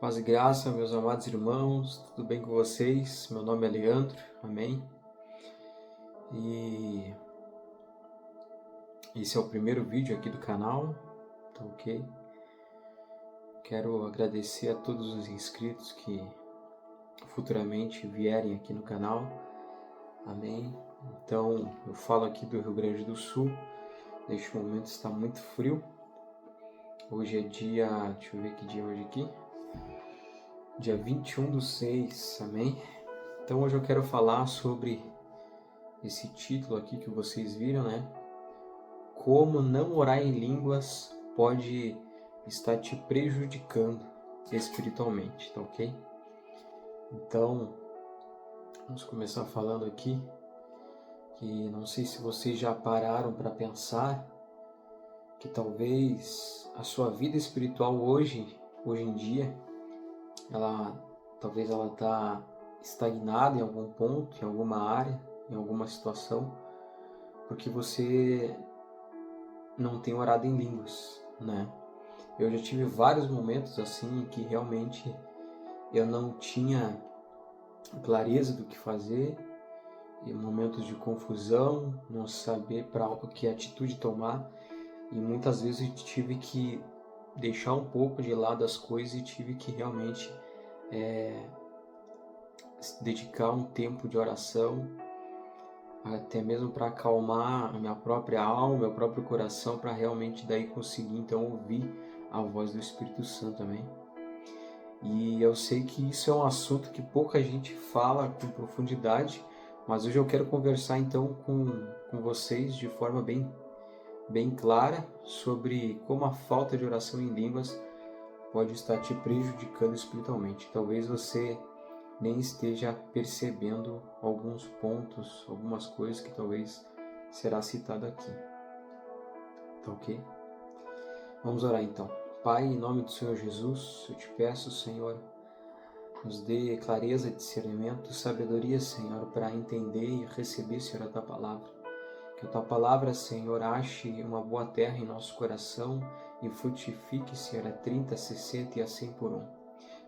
Paz e graça, meus amados irmãos, tudo bem com vocês? Meu nome é Leandro, amém? E esse é o primeiro vídeo aqui do canal, tá ok? Quero agradecer a todos os inscritos que futuramente vierem aqui no canal, amém? Então, eu falo aqui do Rio Grande do Sul, neste momento está muito frio. Hoje é dia, deixa eu ver que dia é hoje aqui. Dia 21/6, amém? Então hoje eu quero falar sobre esse título aqui que vocês viram, né? Como não orar em línguas pode estar te prejudicando espiritualmente, tá ok? Então, vamos começar falando aqui que não sei se vocês já pararam para pensar que talvez a sua vida espiritual hoje em dia, talvez ela está estagnada em algum ponto, em alguma área, em alguma situação, porque você não tem orado em línguas, né? Eu já tive vários momentos assim em que realmente eu não tinha clareza do que fazer, e momentos de confusão, não saber para que atitude tomar, e muitas vezes eu tive que deixar um pouco de lado as coisas e tive que realmente dedicar um tempo de oração, até mesmo para acalmar a minha própria alma, meu próprio coração, para realmente daí conseguir então ouvir a voz do Espírito Santo, amém? E eu sei que isso é um assunto que pouca gente fala com profundidade, mas hoje eu quero conversar então com vocês de forma bem clara sobre como a falta de oração em línguas pode estar te prejudicando espiritualmente. Talvez você nem esteja percebendo alguns pontos, algumas coisas que talvez será citado aqui. Tá ok? Vamos orar então. Pai, em nome do Senhor Jesus, eu te peço, Senhor, nos dê clareza, discernimento, sabedoria, Senhor, para entender e receber, Senhor, a Tua Palavra. Que a Tua Palavra, Senhor, ache uma boa terra em nosso coração e frutifique, Senhor, a 30, 60 e a 100 por um.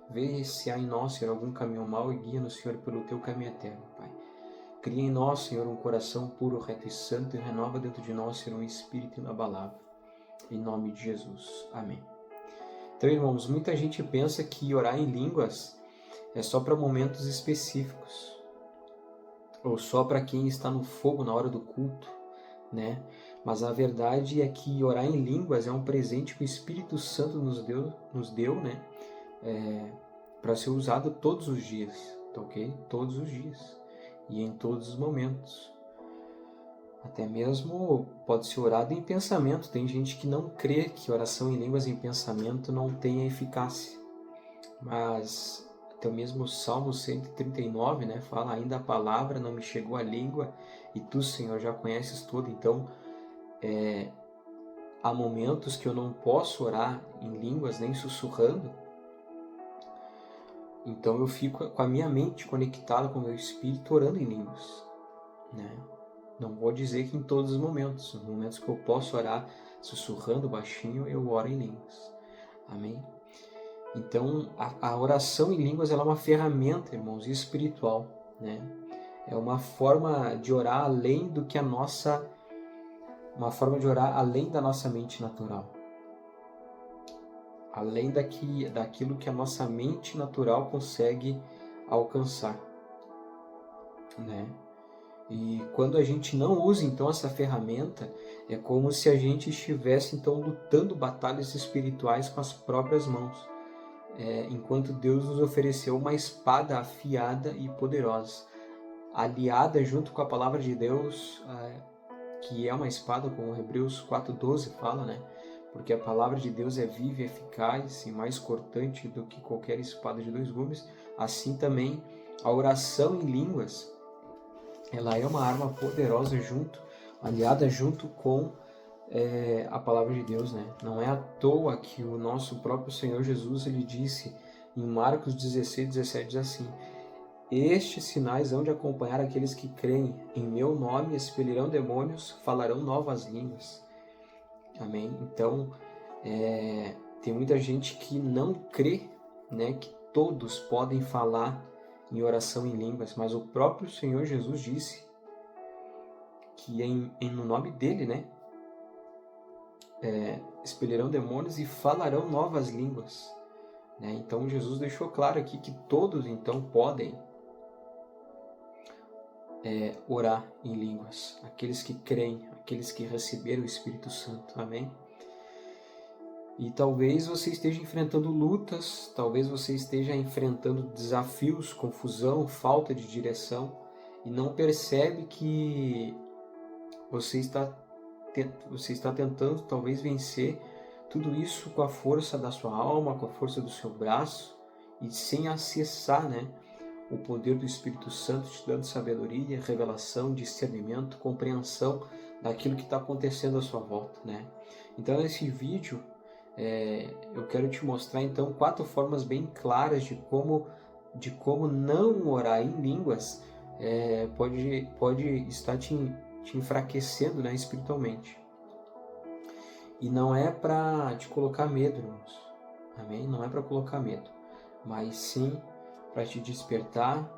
Vê se há em nós, Senhor, algum caminho mau e guia-nos, Senhor, pelo Teu caminho eterno, Pai. Cria em nós, Senhor, um coração puro, reto e santo e renova dentro de nós, Senhor, um espírito inabalável. Em nome de Jesus. Amém. Então, irmãos, muita gente pensa que orar em línguas é só para momentos específicos, ou só para quem está no fogo na hora do culto, né? Mas a verdade é que orar em línguas é um presente que o Espírito Santo nos deu, né? Para ser usado todos os dias, tá ok? Todos os dias e em todos os momentos. Até mesmo pode ser orado em pensamento. Tem gente que não crê que oração em línguas em pensamento não tenha eficácia. Mas até mesmo o Salmo 139, né, fala: ainda a palavra não me chegou à língua e tu, Senhor, já conheces tudo. Então, há momentos que eu não posso orar em línguas nem sussurrando. Então eu fico com a minha mente conectada com o meu espírito orando em línguas, né? Não vou dizer que em todos os momentos. Nos momentos que eu posso orar sussurrando baixinho, eu oro em línguas. Amém? Então, a oração em línguas ela é uma ferramenta, irmãos, espiritual, né? É uma forma de orar além do que uma forma de orar além da nossa mente natural. Além daquilo que a nossa mente natural consegue alcançar, né? E quando a gente não usa então essa ferramenta, é como se a gente estivesse então lutando batalhas espirituais com as próprias mãos, enquanto Deus nos ofereceu uma espada afiada e poderosa, aliada junto com a palavra de Deus, que é uma espada, como Hebreus 4:12 fala, né? Porque a palavra de Deus é viva e eficaz e mais cortante do que qualquer espada de dois gumes. Assim também a oração em línguas, ela é uma arma poderosa aliada junto com a palavra de Deus, né? Não é à toa que o nosso próprio Senhor Jesus, ele disse em Marcos 16:17, diz assim: estes sinais hão de acompanhar aqueles que creem, em meu nome expelirão demônios, falarão novas línguas. Amém? Então, tem muita gente que não crê né, que todos podem falar em oração em línguas, mas o próprio Senhor Jesus disse que no nome dele, né, expelirão demônios e falarão novas línguas, né? Então Jesus deixou claro aqui que todos então podem orar em línguas, aqueles que creem, aqueles que receberam o Espírito Santo, amém? E talvez você esteja enfrentando lutas, talvez você esteja enfrentando desafios, confusão, falta de direção e não percebe que você está tentando talvez vencer tudo isso com a força da sua alma, com a força do seu braço e sem acessar, né, o poder do Espírito Santo te dando sabedoria, revelação, discernimento, compreensão daquilo que está acontecendo à sua volta, né? Então nesse vídeo eu quero te mostrar então 4 formas bem claras de como não orar em línguas pode estar te enfraquecendo, né, espiritualmente. E não é para te colocar medo, irmãos. Amém? Não é para colocar medo, mas sim para te despertar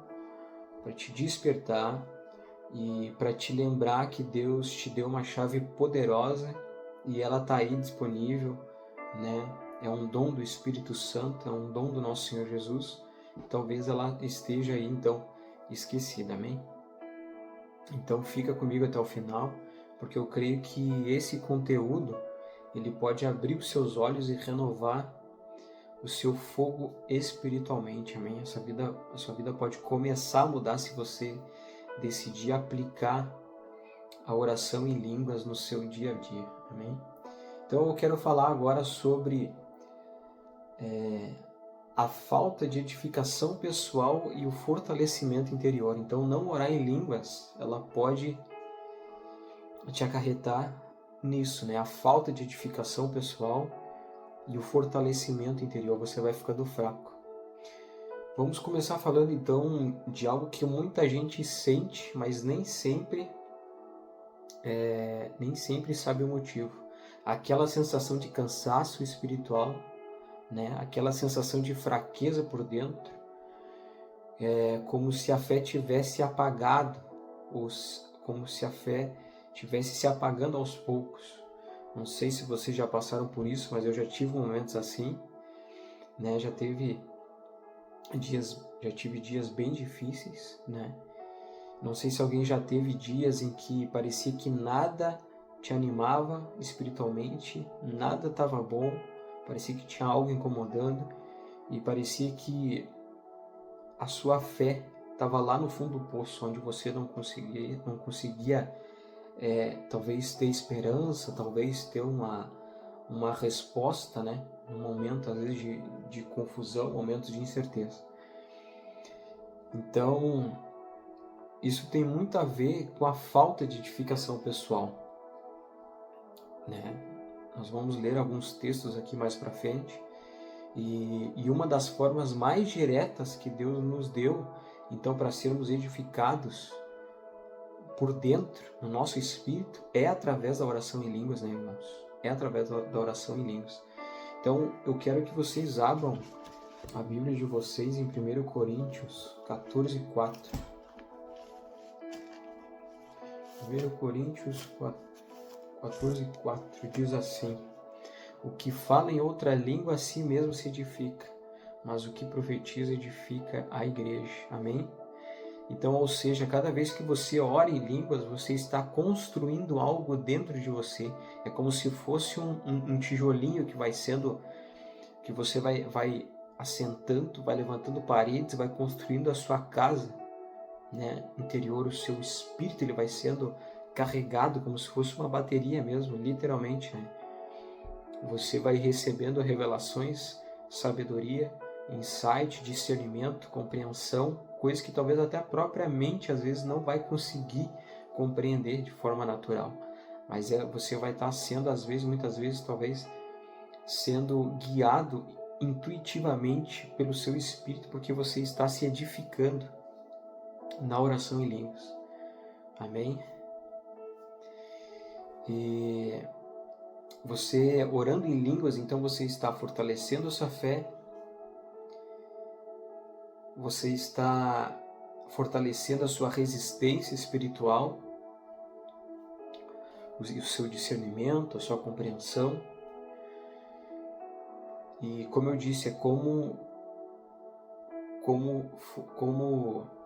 e para te lembrar que Deus te deu uma chave poderosa e ela está aí disponível, né? É um dom do Espírito Santo, é um dom do nosso Senhor Jesus. Talvez ela esteja aí, então, esquecida, amém? Então fica comigo até o final, porque eu creio que esse conteúdo ele pode abrir os seus olhos e renovar o seu fogo espiritualmente, amém? A sua vida pode começar a mudar se você decidir aplicar a oração em línguas no seu dia a dia, amém? Então eu quero falar agora sobre a falta de edificação pessoal e o fortalecimento interior. Então não orar em línguas, ela pode te acarretar nisso, né? A falta de edificação pessoal e o fortalecimento interior, você vai ficando fraco. Vamos começar falando então de algo que muita gente sente, mas nem sempre sabe o motivo. Aquela sensação de cansaço espiritual, né? Aquela sensação de fraqueza por dentro, como se a fé tivesse apagado, como se a fé tivesse se apagando aos poucos. Não sei se vocês já passaram por isso, mas eu já tive momentos assim, né? Já tive dias bem difíceis, né? Não sei se alguém já teve dias em que parecia que nada te animava espiritualmente, nada estava bom, parecia que tinha algo incomodando e parecia que a sua fé estava lá no fundo do poço, onde você não conseguia talvez ter esperança, talvez ter uma resposta, né? Num momento, às vezes, de confusão, momentos de incerteza. Então, isso tem muito a ver com a falta de edificação pessoal, né? Nós vamos ler alguns textos aqui mais para frente, e uma das formas mais diretas que Deus nos deu, então, para sermos edificados por dentro, no nosso espírito, é através da oração em línguas, né, irmãos? É através da oração em línguas. Então, eu quero que vocês abram a Bíblia de vocês em 1 Coríntios 14, 4. 1 Coríntios 14, 4 diz assim: o que fala em outra língua a si mesmo se edifica, mas o que profetiza edifica a igreja. Amém? Então, ou seja, cada vez que você ora em línguas, você está construindo algo dentro de você. É como se fosse um tijolinho que você vai assentando, vai levantando paredes, vai construindo a sua casa, né, interior. O seu espírito ele vai sendo carregado como se fosse uma bateria mesmo, literalmente, né? Você vai recebendo revelações, sabedoria, insight, discernimento, compreensão, coisas que talvez até a própria mente às vezes não vai conseguir compreender de forma natural. Mas você vai estar sendo, às vezes, muitas vezes, talvez, sendo guiado intuitivamente pelo seu espírito, porque você está se edificando na oração em línguas. Amém? E você orando em línguas, então você está fortalecendo a sua fé, você está fortalecendo a sua resistência espiritual, o seu discernimento, a sua compreensão. E como eu disse, é como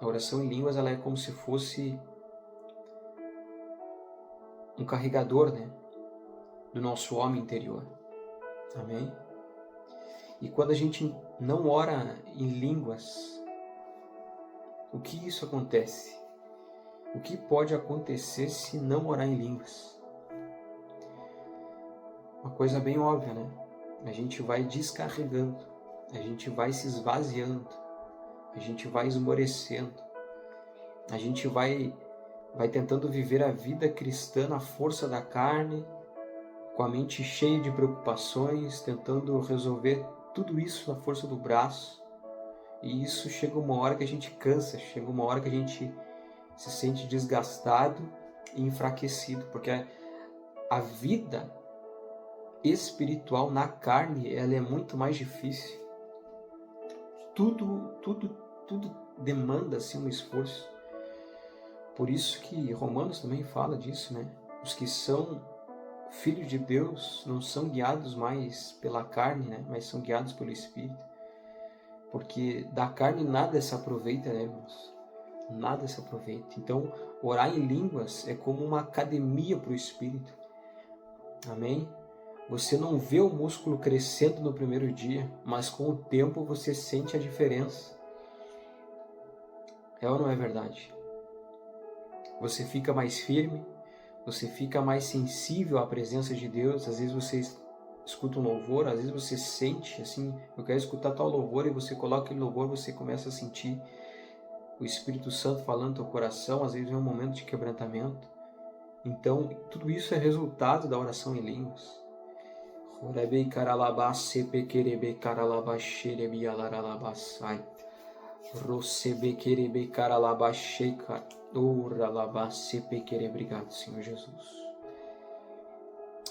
a oração em línguas, ela é como se fosse um carregador, né, do nosso homem interior. Amém? E quando a gente não ora em línguas, o que isso acontece? O que pode acontecer se não orar em línguas? Uma coisa bem óbvia, né? A gente vai descarregando, a gente vai se esvaziando, a gente vai esmorecendo, a gente vai tentando viver a vida cristã na força da carne, com a mente cheia de preocupações, tentando resolver tudo isso na força do braço. E isso chega uma hora que a gente cansa, chega uma hora que a gente se sente desgastado e enfraquecido, porque a vida espiritual na carne, ela é muito mais difícil. Tudo demanda assim um esforço. Por isso que Romanos também fala disso, né? Os que são filhos de Deus não são guiados mais pela carne, né? Mas são guiados pelo Espírito. Porque da carne nada se aproveita, né, irmãos? Nada se aproveita. Então, orar em línguas é como uma academia para o Espírito. Amém? Você não vê o músculo crescendo no primeiro dia, mas com o tempo você sente a diferença. É ou não é verdade? Você fica mais firme, você fica mais sensível à presença de Deus. Às vezes você escuta um louvor, às vezes você sente assim, eu quero escutar tal louvor, e você coloca aquele louvor, você começa a sentir o Espírito Santo falando no teu coração. Às vezes é um momento de quebrantamento. Então, tudo isso é resultado da oração em línguas. Orebei karalabasse pekerebe karalabaxerebe alaralabasai. Rosebe kerebe karalabaxeika. Oralabasse pekere. Obrigado, Senhor Jesus.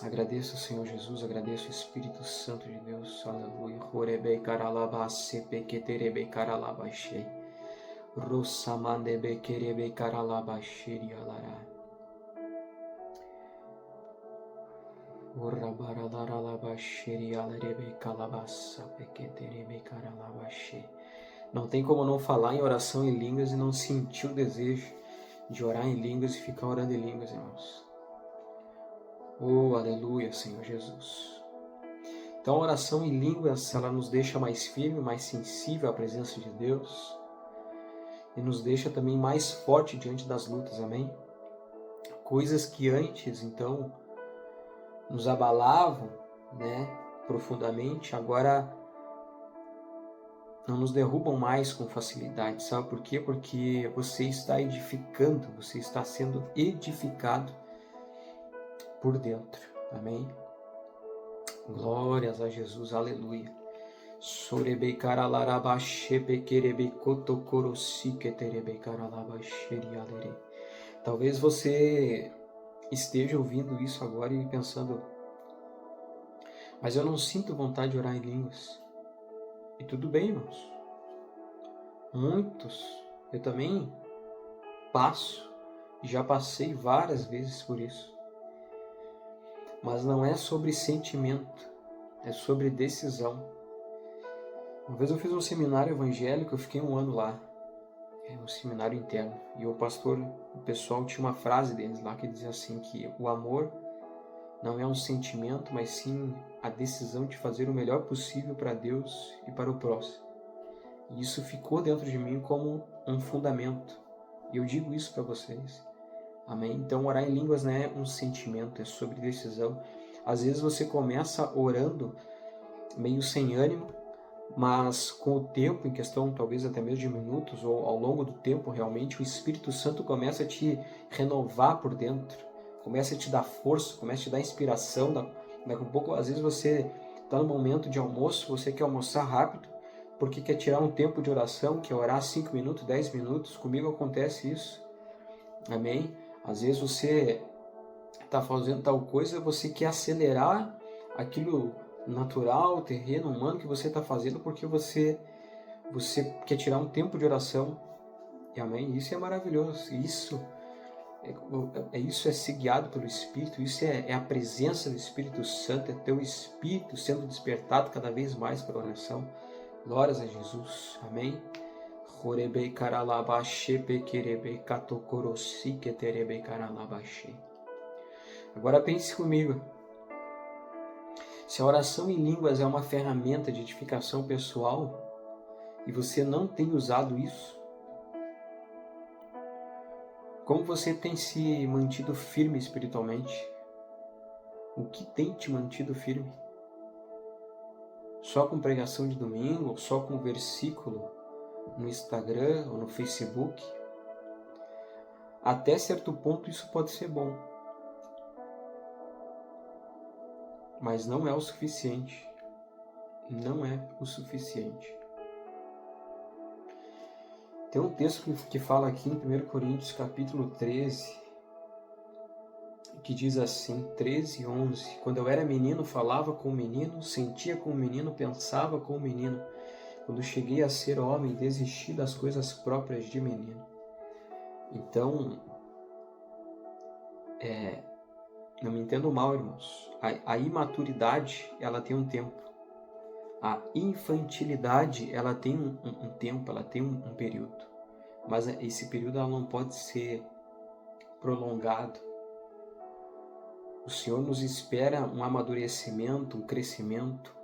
Agradeço, Senhor Jesus, agradeço o Espírito Santo de Deus. Aleluia. Orebei karalabasse peketerebe karalabaxei. Rosamandebe kerebe karalabaxeri alará. Não tem como não falar em oração em línguas e não sentir o desejo de orar em línguas e ficar orando em línguas, irmãos. Oh, aleluia, Senhor Jesus. Então a oração em línguas, ela nos deixa mais firme, mais sensível à presença de Deus e nos deixa também mais forte diante das lutas, amém? Coisas que antes, então, nos abalavam, né, profundamente, agora não nos derrubam mais com facilidade. Sabe por quê? Porque você está edificando, você está sendo edificado por dentro. Amém? Glórias a Jesus, aleluia. Sorebei karalarabaxe pekerebe kotokorosi keterebe karalabaxeri alere. Talvez você esteja ouvindo isso agora e pensando, mas eu não sinto vontade de orar em línguas. E tudo bem, irmãos. Muitos, eu também passo, já passei várias vezes por isso. Mas não é sobre sentimento, é sobre decisão. Uma vez eu fiz um seminário evangélico, eu fiquei 1 ano lá, um seminário interno. E o pessoal tinha uma frase deles lá que dizia assim, que o amor não é um sentimento, mas sim a decisão de fazer o melhor possível para Deus e para o próximo. E isso ficou dentro de mim como um fundamento. E eu digo isso para vocês. Amém? Então orar em línguas não é um sentimento, é sobre decisão. Às vezes você começa orando meio sem ânimo, mas com o tempo, em questão talvez até mesmo de minutos, ou ao longo do tempo realmente, o Espírito Santo começa a te renovar por dentro, começa a te dar força, começa a te dar inspiração. Daqui a pouco, às vezes você está no momento de almoço, você quer almoçar rápido, porque quer tirar um tempo de oração, quer orar 5 minutos, 10 minutos. Comigo acontece isso. Amém? Às vezes você está fazendo tal coisa, você quer acelerar aquilo natural, terreno, humano que você está fazendo, porque você você quer tirar um tempo de oração, e amém? Isso é maravilhoso, isso é ser guiado pelo Espírito, isso é a presença do Espírito Santo, é teu Espírito sendo despertado cada vez mais pela oração. Glórias a Jesus, amém? Agora pense comigo, se a oração em línguas é uma ferramenta de edificação pessoal e você não tem usado isso, como você tem se mantido firme espiritualmente? O que tem te mantido firme? Só com pregação de domingo, ou só com versículo no Instagram ou no Facebook? Até certo ponto isso pode ser bom, mas não é o suficiente. Não é o suficiente. Tem um texto que fala aqui em 1 Coríntios capítulo 13, que diz assim, 13:11, quando eu era menino, falava como menino, sentia como menino, pensava como menino. Quando cheguei a ser homem, desisti das coisas próprias de menino. Então, não me entendo mal, irmãos. A imaturidade, ela tem um tempo. A infantilidade, ela tem um tempo, ela tem um período. Mas esse período ela não pode ser prolongado. O Senhor nos espera um amadurecimento, um crescimento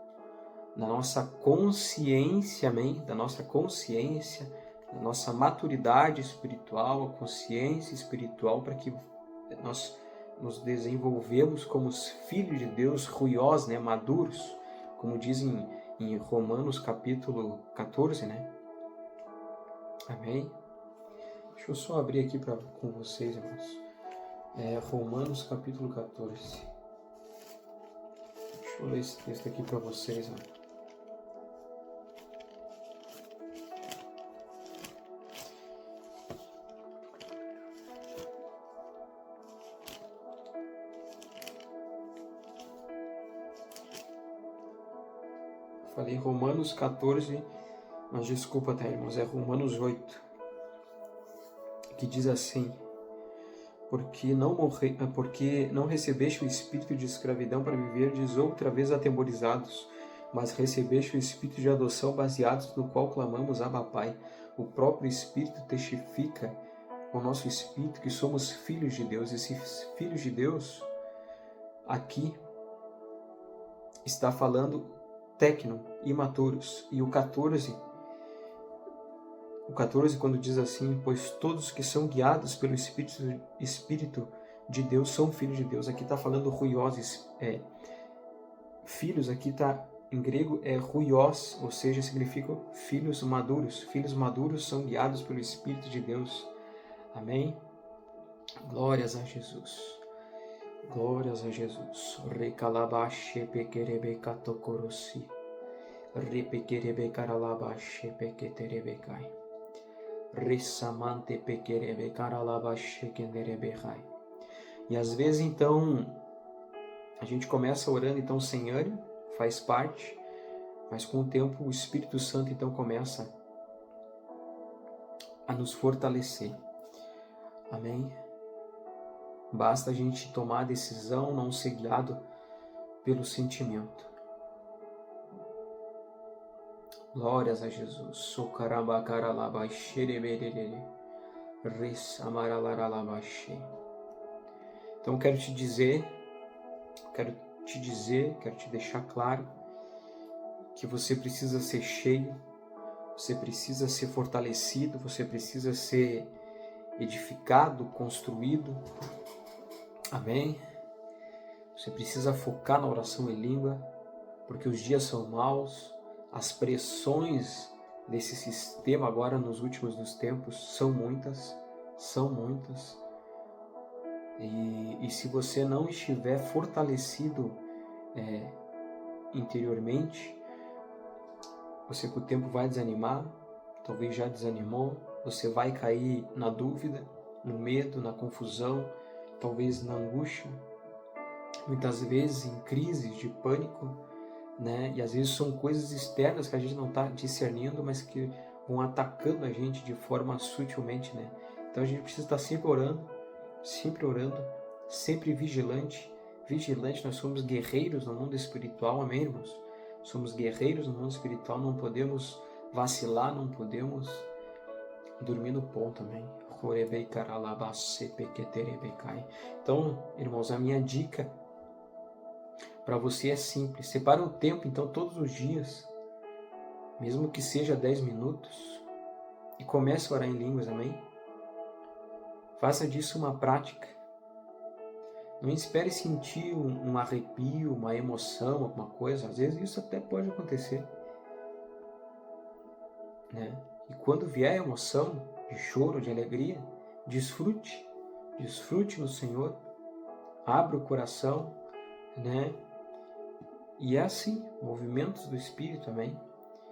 na nossa consciência, amém? Da nossa consciência, da nossa maturidade espiritual, a consciência espiritual, para que nós nos desenvolvemos como os filhos de Deus, ruiós, né? Maduros, como dizem em Romanos capítulo 14, né? Amém? Deixa eu só abrir aqui com vocês, irmãos. Romanos capítulo 14. Deixa eu ler esse texto aqui para vocês, irmãos. Falei Romanos 14, mas desculpa, tá, irmãos? É Romanos 8, que diz assim: porque não recebeste o espírito de escravidão para viverdes outra vez atemorizados, mas recebeste o espírito de adoção baseados no qual clamamos Abba Pai. O próprio Espírito testifica com o nosso espírito que somos filhos de Deus. Esses filhos de Deus aqui está falando tecno, imaturos. E o 14, quando diz assim, pois todos que são guiados pelo Espírito de Deus são filhos de Deus. Aqui está falando ruioses, filhos, aqui está em grego ruios, ou seja, significa filhos maduros. Filhos maduros são guiados pelo Espírito de Deus. Amém? Glórias a Jesus. Glórias a Jesus. Recalabaxe pequerebe catocorosi. Repequerebe caralabaxe pequeterebecai. Ressamante pequerebe caralabaxe quenderebecai. E às vezes então a gente começa orando então sem ânimo, faz parte, mas com o tempo o Espírito Santo então começa a nos fortalecer. Amém? Basta a gente tomar a decisão, não ser guiado pelo sentimento. Glórias a Jesus. Então quero te deixar claro que você precisa ser cheio, você precisa ser fortalecido, você precisa ser edificado, construído. Amém? Você precisa focar na oração em língua, porque os dias são maus, as pressões desse sistema agora nos últimos dos tempos são muitas. E se você não estiver fortalecido interiormente, você com o tempo vai desanimar, talvez já desanimou, você vai cair na dúvida, no medo, na confusão, talvez na angústia, muitas vezes em crises de pânico, né? E às vezes são coisas externas que a gente não está discernindo, mas que vão atacando a gente de forma sutilmente, né? Então a gente precisa estar sempre orando, sempre vigilante. Vigilante, nós somos guerreiros no mundo espiritual, amém, irmãos? Somos guerreiros no mundo espiritual, não podemos vacilar, não podemos dormir no ponto, amém? Então, irmãos, a minha dica para você é simples. Separa um tempo, então, todos os dias, mesmo que seja 10 minutos, e comece a orar em línguas, amém? Faça disso uma prática. Não espere sentir um arrepio, uma emoção, alguma coisa. Às vezes isso até pode acontecer, né? E quando vier a emoção de choro, de alegria, desfrute no Senhor, abra o coração, né? E é assim, movimentos do Espírito, amém?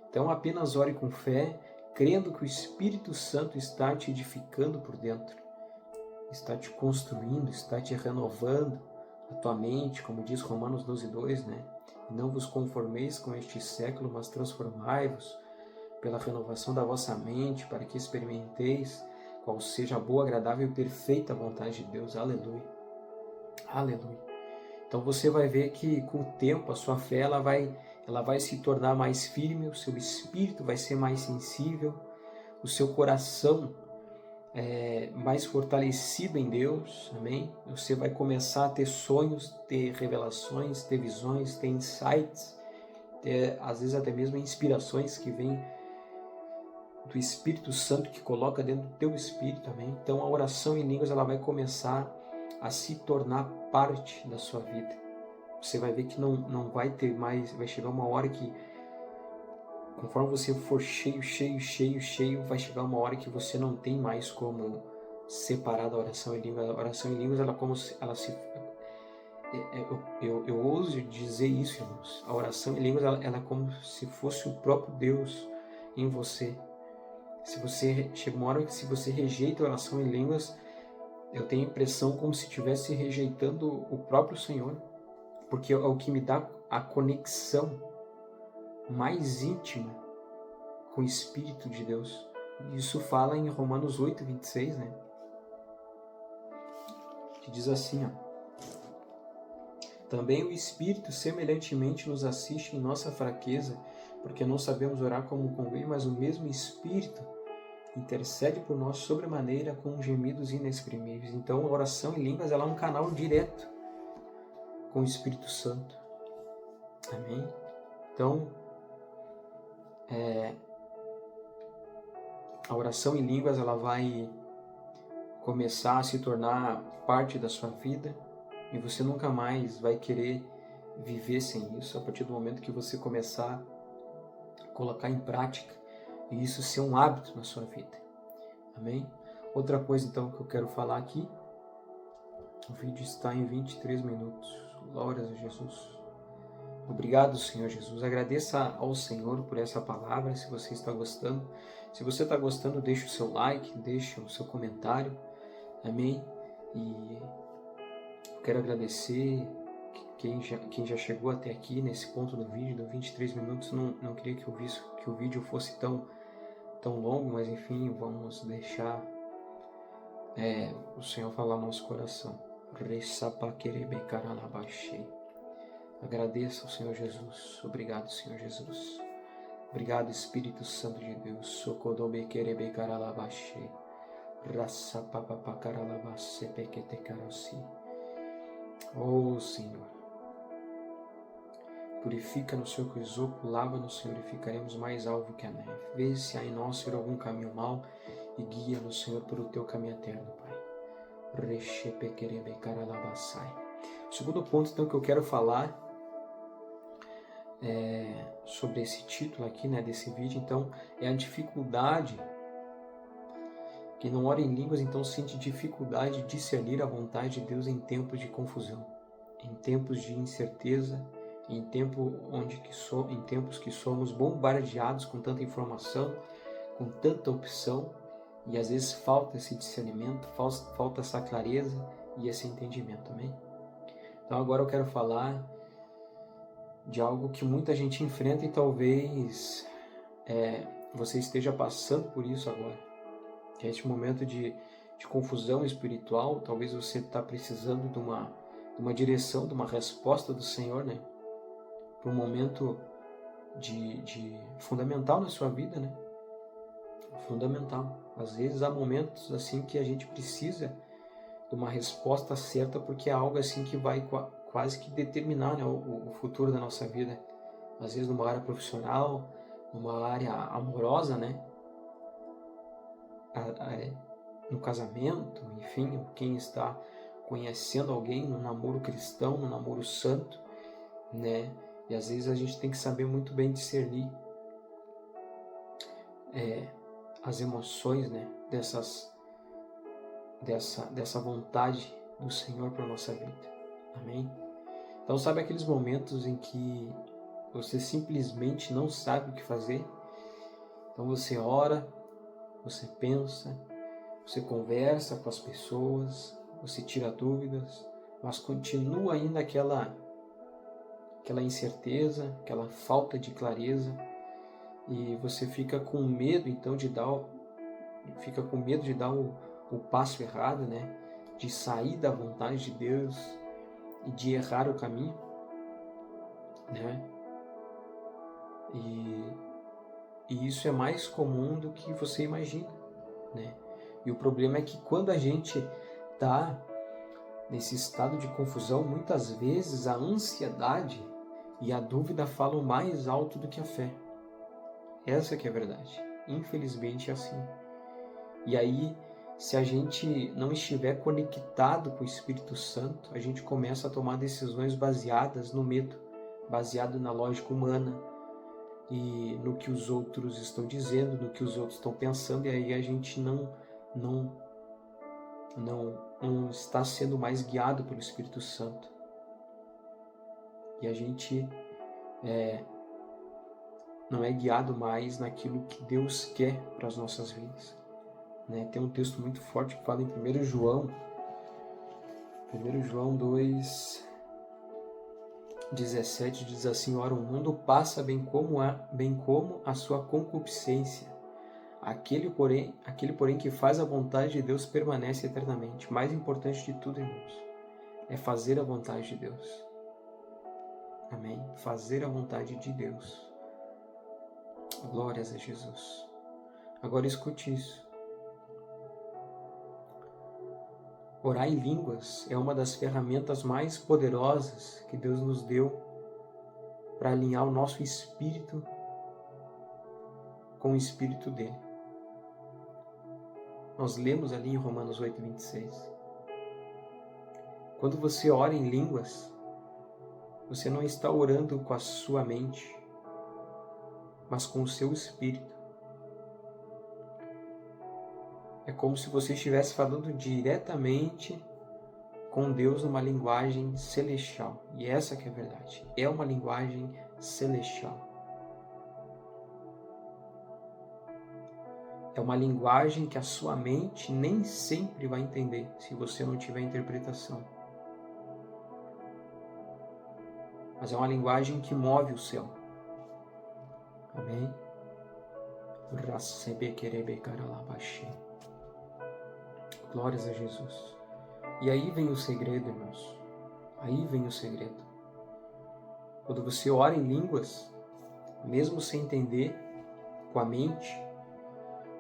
Então apenas ore com fé, crendo que o Espírito Santo está te edificando por dentro, está te construindo, está te renovando a tua mente, como diz Romanos 12:2, né? E não vos conformeis com este século, mas transformai-vos pela renovação da vossa mente, para que experimenteis qual seja a boa, agradável e perfeita vontade de Deus. Aleluia. Aleluia. Então você vai ver que com o tempo a sua fé ela vai se tornar mais firme, o seu espírito vai ser mais sensível, o seu coração mais fortalecido em Deus, amém? Você vai começar a ter sonhos, ter revelações, ter visões, ter insights, ter às vezes até mesmo inspirações que vêm do Espírito Santo que coloca dentro do teu espírito, amém? Então a oração em línguas ela vai começar a se tornar parte da sua vida. Você vai ver que não vai ter mais, vai chegar uma hora que conforme você for cheio, vai chegar uma hora que você não tem mais como separar da oração em línguas. A oração em línguas, eu ouso dizer isso, irmãos. A oração em línguas, ela é como se fosse o próprio Deus em você. Chega uma hora que se você rejeita a oração em línguas, eu tenho a impressão como se estivesse rejeitando o próprio Senhor, porque é o que me dá a conexão mais íntima com o Espírito de Deus. Isso fala em Romanos 8:26, né? Que diz assim, ó: também o Espírito semelhantemente nos assiste em nossa fraqueza, porque não sabemos orar como convém, mas o mesmo Espírito intercede por nós sobremaneira com gemidos inexprimíveis. Então a oração em línguas ela é um canal direto com o Espírito Santo. Amém? Então, a oração em línguas ela vai começar a se tornar parte da sua vida e você nunca mais vai querer viver sem isso a partir do momento que você começar a colocar em prática e isso ser um hábito na sua vida. Amém? Outra coisa então que eu quero falar aqui, o vídeo está em 23 minutos. Glórias a Jesus. Obrigado, Senhor Jesus. Agradeça ao Senhor por essa palavra, se você está gostando. Se você está gostando, deixe o seu like, deixe o seu comentário. Amém? E quero agradecer quem já chegou até aqui, nesse ponto do vídeo, de 23 minutos. Não queria que o vídeo fosse tão longo, mas enfim, vamos deixar o Senhor falar no nosso coração. Agradeça ao Senhor Jesus. Obrigado, Senhor Jesus. Obrigado, Espírito Santo de Deus. Sokodobe kerebe karalabashi. Rassapapapakaralavase pekete karasi. Oh, Senhor. Purifica-nos, Senhor, com o isopo, lava-nos, Senhor, e ficaremos mais alvo que a neve. Vê se há em nós, Senhor, algum caminho mau e guia-nos, Senhor, pelo teu caminho eterno, Pai. O segundo ponto, então, que eu quero falar sobre esse título aqui, né, desse vídeo, então, é a dificuldade. Quem não ora em línguas, então, sente dificuldade de discernir a vontade de Deus em tempos de confusão, em tempos de incerteza, em tempos que somos bombardeados com tanta informação, com tanta opção, e às vezes falta esse discernimento, falta essa clareza e esse entendimento, amém? Então agora eu quero falar de algo que muita gente enfrenta e talvez você esteja passando por isso agora. Que é este momento de confusão espiritual, talvez você está precisando de uma direção, de uma resposta do Senhor, né? Para um momento de fundamental na sua vida, né? Fundamental. Às vezes há momentos assim que a gente precisa de uma resposta certa, porque é algo assim que vai quase que determinar, né, o futuro da nossa vida. Às vezes numa área profissional, numa área amorosa, né? No casamento, enfim, quem está conhecendo alguém no namoro cristão, no namoro santo, né? E às vezes a gente tem que saber muito bem discernir as emoções, né? Dessa vontade do Senhor para a nossa vida. Amém? Então, sabe aqueles momentos em que você simplesmente não sabe o que fazer? Então você ora, você pensa, você conversa com as pessoas, você tira dúvidas, mas continua ainda aquela incerteza, aquela falta de clareza, e você fica com medo então de dar o passo errado, né? De sair da vontade de Deus e de errar o caminho, né? E isso é mais comum do que você imagina, né? E o problema é que quando a gente está nesse estado de confusão, muitas vezes a ansiedade e a dúvida falam mais alto do que a fé. Essa que é a verdade. Infelizmente é assim. E aí, se a gente não estiver conectado com o Espírito Santo, a gente começa a tomar decisões baseadas no medo, baseado na lógica humana e no que os outros estão dizendo, no que os outros estão pensando, e aí a gente não está sendo mais guiado pelo Espírito Santo. E a gente não é guiado mais naquilo que Deus quer para as nossas vidas. Né? Tem um texto muito forte que fala em 1 João 2,17, diz assim: ora, o mundo passa bem como a sua concupiscência. Aquele porém que faz a vontade de Deus permanece eternamente. Mais importante de tudo, irmãos, é fazer a vontade de Deus. Amém? Fazer a vontade de Deus. Glórias a Jesus. Agora escute isso. Orar em línguas é uma das ferramentas mais poderosas que Deus nos deu para alinhar o nosso espírito com o espírito dele. Nós lemos ali em Romanos 8:26. Quando você ora em línguas, você não está orando com a sua mente, mas com o seu espírito. É como se você estivesse falando diretamente com Deus numa linguagem celestial. E essa que é a verdade. É uma linguagem celestial. É uma linguagem que a sua mente nem sempre vai entender se você não tiver interpretação. Mas é uma linguagem que move o céu. Amém? Glórias a Jesus. E aí vem o segredo, irmãos. Aí vem o segredo. Quando você ora em línguas, mesmo sem entender com a mente,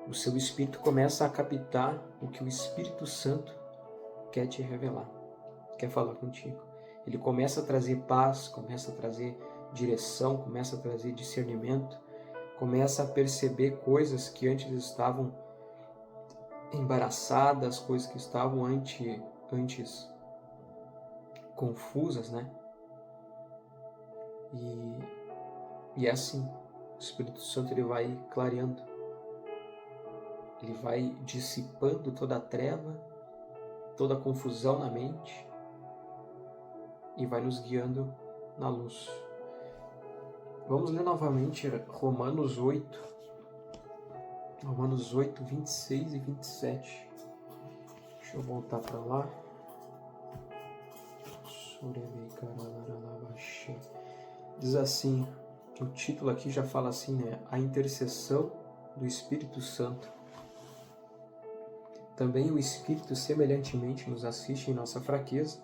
o seu espírito começa a captar o que o Espírito Santo quer te revelar, quer falar contigo. Ele começa a trazer paz, começa a trazer direção, começa a trazer discernimento, começa a perceber coisas que antes estavam embaraçadas, coisas que estavam antes confusas, né? E é assim, o Espírito Santo ele vai clareando, ele vai dissipando toda a treva, toda a confusão na mente e vai nos guiando na luz. Vamos ler novamente Romanos 8, 26 e 27. Deixa eu voltar para lá. Diz assim, o título aqui já fala assim, né? A intercessão do Espírito Santo. Também o Espírito semelhantemente nos assiste em nossa fraqueza,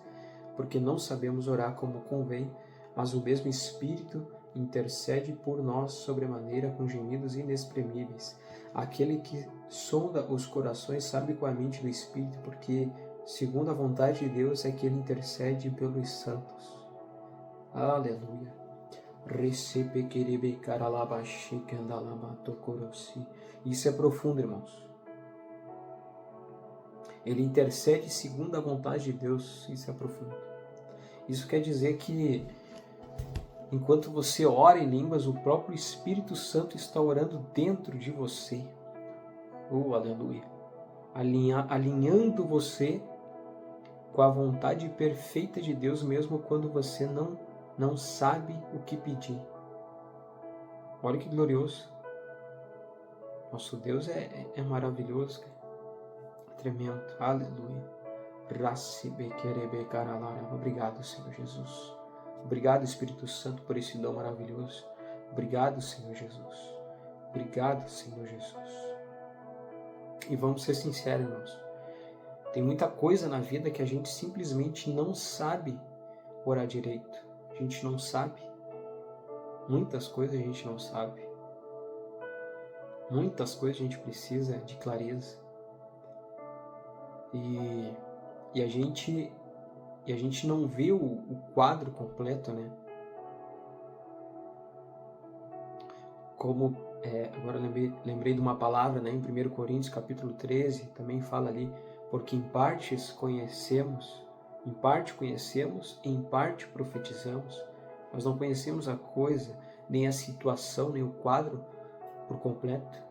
porque não sabemos orar como convém, mas o mesmo Espírito intercede por nós sobremaneira com gemidos inexprimíveis. Aquele que sonda os corações sabe qual é a mente do Espírito, porque, segundo a vontade de Deus, é que ele intercede pelos santos. Aleluia. Isso é profundo, irmãos. Ele intercede segundo a vontade de Deus. Isso é profundo. Isso quer dizer que enquanto você ora em línguas, o próprio Espírito Santo está orando dentro de você. Oh, aleluia. Alinhando você com a vontade perfeita de Deus, mesmo quando você não sabe o que pedir. Olha que glorioso. Nosso Deus é maravilhoso. Tremendo. Aleluia. Obrigado, Senhor Jesus. Obrigado, Espírito Santo, por esse dom maravilhoso. Obrigado, Senhor Jesus. Obrigado, Senhor Jesus. E vamos ser sinceros, irmãos. Tem muita coisa na vida que a gente simplesmente não sabe orar direito. A gente não sabe. Muitas coisas a gente não sabe. Muitas coisas a gente precisa de clareza. E a gente não vê o quadro completo, né? Como, agora lembrei de uma palavra, né? Em 1 Coríntios capítulo 13, também fala ali, porque em parte conhecemos, em parte profetizamos, nós não conhecemos a coisa, nem a situação, nem o quadro por completo.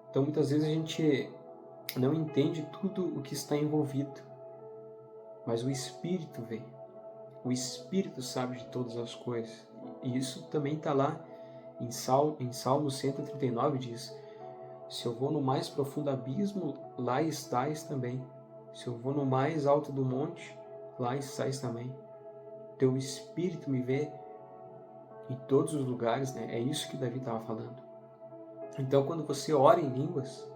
Então muitas vezes a gente não entende tudo o que está envolvido, mas o Espírito vê, o Espírito sabe de todas as coisas, e isso também está lá em Salmo 139, diz, se eu vou no mais profundo abismo, lá estás também, se eu vou no mais alto do monte, lá estás também, teu Espírito me vê em todos os lugares, né? É isso que Davi estava falando. Então quando você ora em línguas,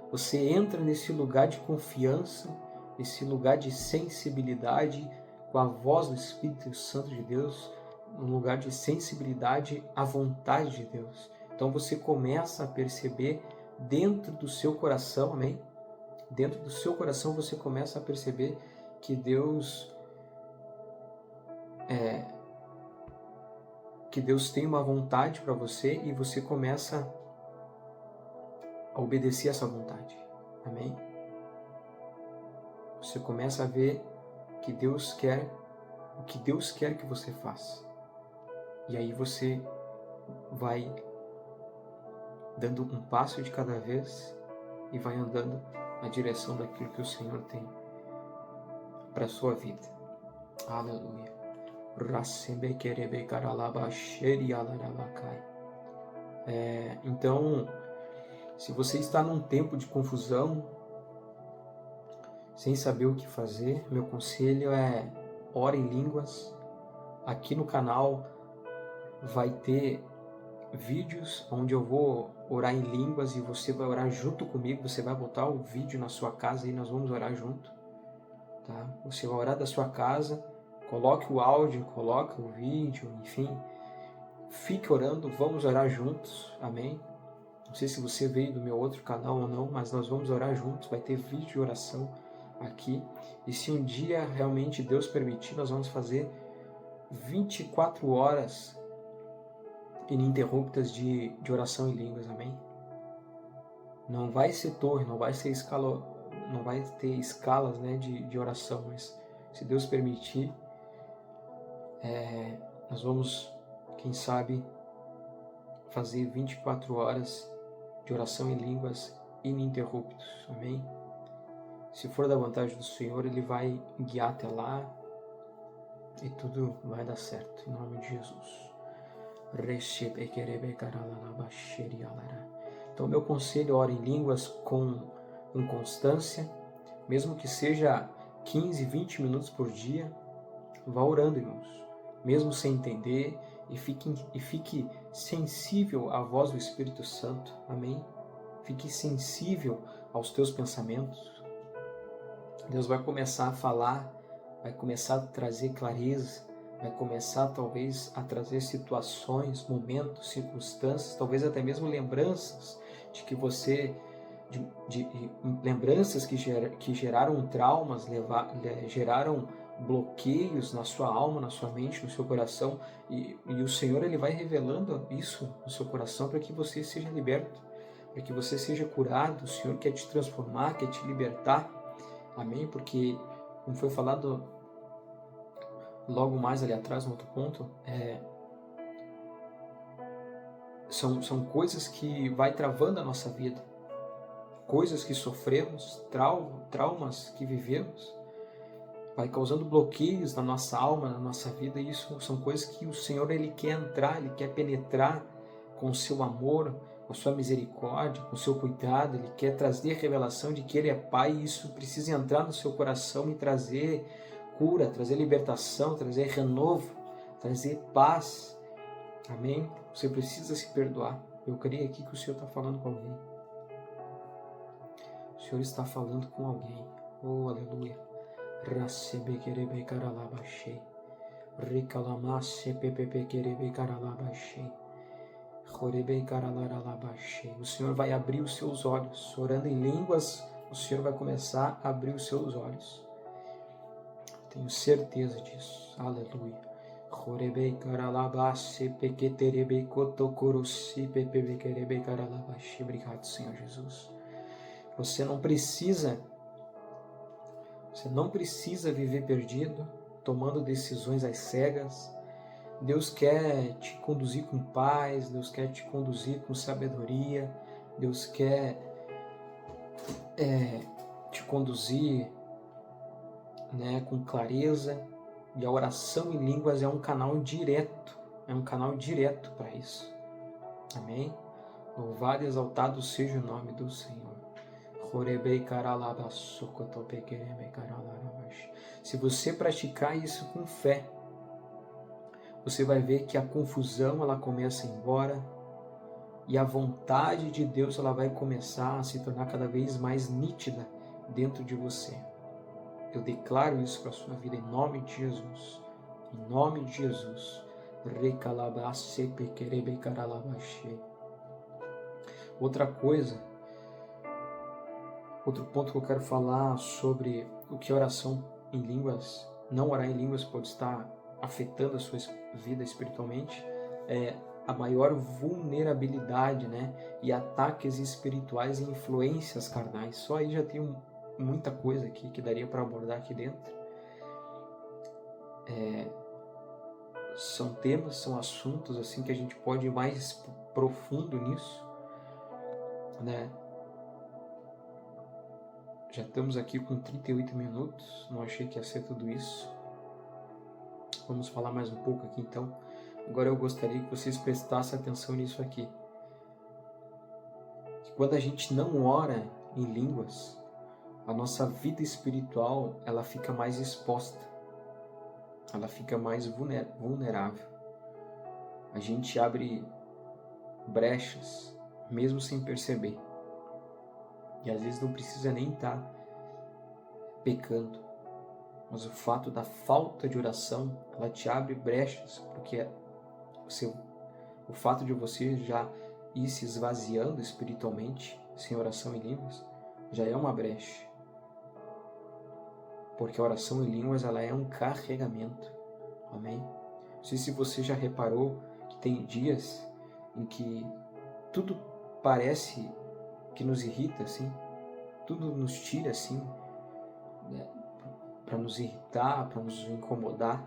você entra nesse lugar de confiança, nesse lugar de sensibilidade com a voz do Espírito Santo de Deus, um lugar de sensibilidade à vontade de Deus. Então você começa a perceber dentro do seu coração, amém? Dentro do seu coração você começa a perceber que Deus tem uma vontade para você e você começa a obedecer essa vontade. Amém? Você começa a ver que Deus quer o que Deus quer que você faça. E aí você vai dando um passo de cada vez e vai andando na direção daquilo que o Senhor tem para a sua vida. Aleluia. Então, se você está num tempo de confusão, sem saber o que fazer, meu conselho é ore em línguas. Aqui no canal vai ter vídeos onde eu vou orar em línguas e você vai orar junto comigo. Você vai botar o vídeo na sua casa e nós vamos orar junto. Tá? Você vai orar da sua casa, coloque o áudio, coloque o vídeo, enfim. Fique orando, vamos orar juntos. Amém? Não sei se você veio do meu outro canal ou não, mas nós vamos orar juntos. Vai ter vídeo de oração aqui. E se um dia realmente Deus permitir, nós vamos fazer 24 horas ininterruptas de oração em línguas, amém? Não vai ser torre, não vai ter escalas, né, de oração, mas se Deus permitir, nós vamos, quem sabe, fazer 24 horas de oração em línguas ininterruptos, amém? Se for da vontade do Senhor, Ele vai guiar até lá e tudo vai dar certo, em nome de Jesus. Então, meu conselho, ore em línguas com constância, mesmo que seja 15, 20 minutos por dia, vá orando, irmãos. mesmo sem entender, e fique sensível à voz do Espírito Santo, amém? Fique sensível aos teus pensamentos. Deus vai começar a falar, vai começar a trazer clareza, vai começar talvez a trazer situações, momentos, circunstâncias, talvez até mesmo lembranças de que você, de lembranças que geraram traumas, geraram bloqueios na sua alma, na sua mente, no seu coração, e o Senhor ele vai revelando isso no seu coração para que você seja liberto, para que você seja curado. O Senhor quer te transformar, quer te libertar, amém? Porque, como foi falado logo mais ali atrás, no outro ponto, são coisas que vai travando a nossa vida, coisas que sofremos, traumas que vivemos, vai causando bloqueios na nossa alma, na nossa vida, e isso são coisas que o Senhor ele quer entrar, ele quer penetrar com o seu amor, com a sua misericórdia, com o seu cuidado. Ele quer trazer revelação de que Ele é Pai, e isso precisa entrar no seu coração e trazer cura, trazer libertação, trazer renovo, trazer paz, amém? Você precisa se perdoar. Eu creio aqui que o Senhor está falando com alguém. O Senhor está falando com alguém. Oh, aleluia. O Senhor vai abrir os seus olhos. Orando em línguas, o Senhor vai começar a abrir os seus olhos. Tenho certeza disso. Aleluia. Obrigado, Senhor Jesus. Você não precisa viver perdido, tomando decisões às cegas. Deus quer te conduzir com paz, Deus quer te conduzir com sabedoria, Deus quer te conduzir, com clareza. E a oração em línguas é um canal direto para isso. Amém? Louvado e exaltado seja o nome do Senhor. Se você praticar isso com fé, você vai ver que a confusão ela começa a ir embora e a vontade de Deus ela vai começar a se tornar cada vez mais nítida dentro de você. Eu declaro isso para a sua vida em nome de Jesus. Em nome de Jesus. Outro ponto que eu quero falar sobre o que oração em línguas, não orar em línguas pode estar afetando a sua vida espiritualmente, é a maior vulnerabilidade, e ataques espirituais e influências carnais. Só aí já tem muita coisa aqui que daria para abordar aqui dentro. São temas, são assuntos assim que a gente pode ir mais profundo nisso, Já estamos aqui com 38 minutos, não achei que ia ser tudo isso. Vamos falar mais um pouco aqui então. Agora eu gostaria que vocês prestassem atenção nisso aqui. Que quando a gente não ora em línguas, a nossa vida espiritual ela fica mais exposta, ela fica mais vulnerável. A gente abre brechas, mesmo sem perceber. E às vezes não precisa nem estar pecando, mas o fato da falta de oração, ela te abre brechas, porque o fato de você já ir se esvaziando espiritualmente, sem oração em línguas, já é uma brecha. Porque a oração em línguas, ela é um carregamento. Amém? Não sei se você já reparou que tem dias em que tudo parece que nos irrita, assim, tudo nos tira, assim, para nos irritar, para nos incomodar,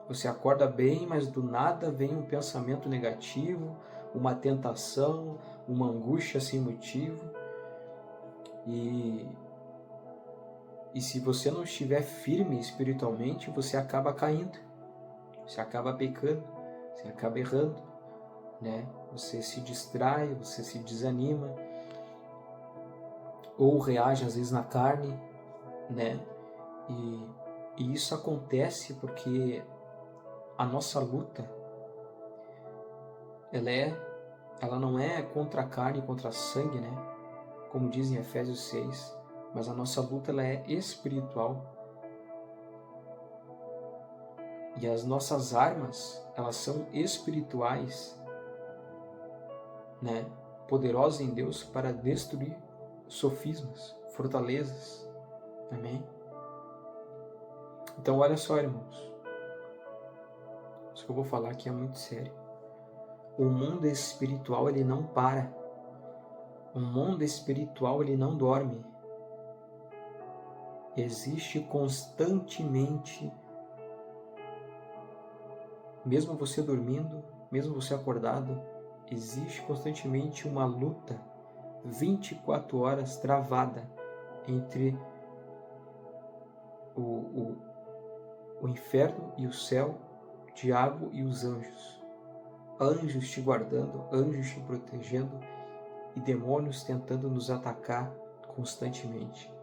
Você acorda bem, mas do nada vem um pensamento negativo, uma tentação, uma angústia sem motivo. E se você não estiver firme espiritualmente, você acaba caindo, você acaba pecando, você acaba errando, Você se distrai, você se desanima, ou reage às vezes na carne, E E isso acontece porque a nossa luta, ela não é contra a carne e contra a sangue, né? Como diz em Efésios 6, mas a nossa luta ela é espiritual. E as nossas armas, elas são espirituais, né? Poderosas em Deus para destruir sofismas, fortalezas. Amém? Então olha só, irmãos. Isso que eu vou falar aqui é muito sério. O mundo espiritual, ele não para. O mundo espiritual, ele não dorme. Existe constantemente, mesmo você dormindo, mesmo você acordado, existe constantemente uma luta 24 horas travada entre o inferno e o céu, o diabo e os anjos. Anjos te guardando, anjos te protegendo e demônios tentando nos atacar constantemente.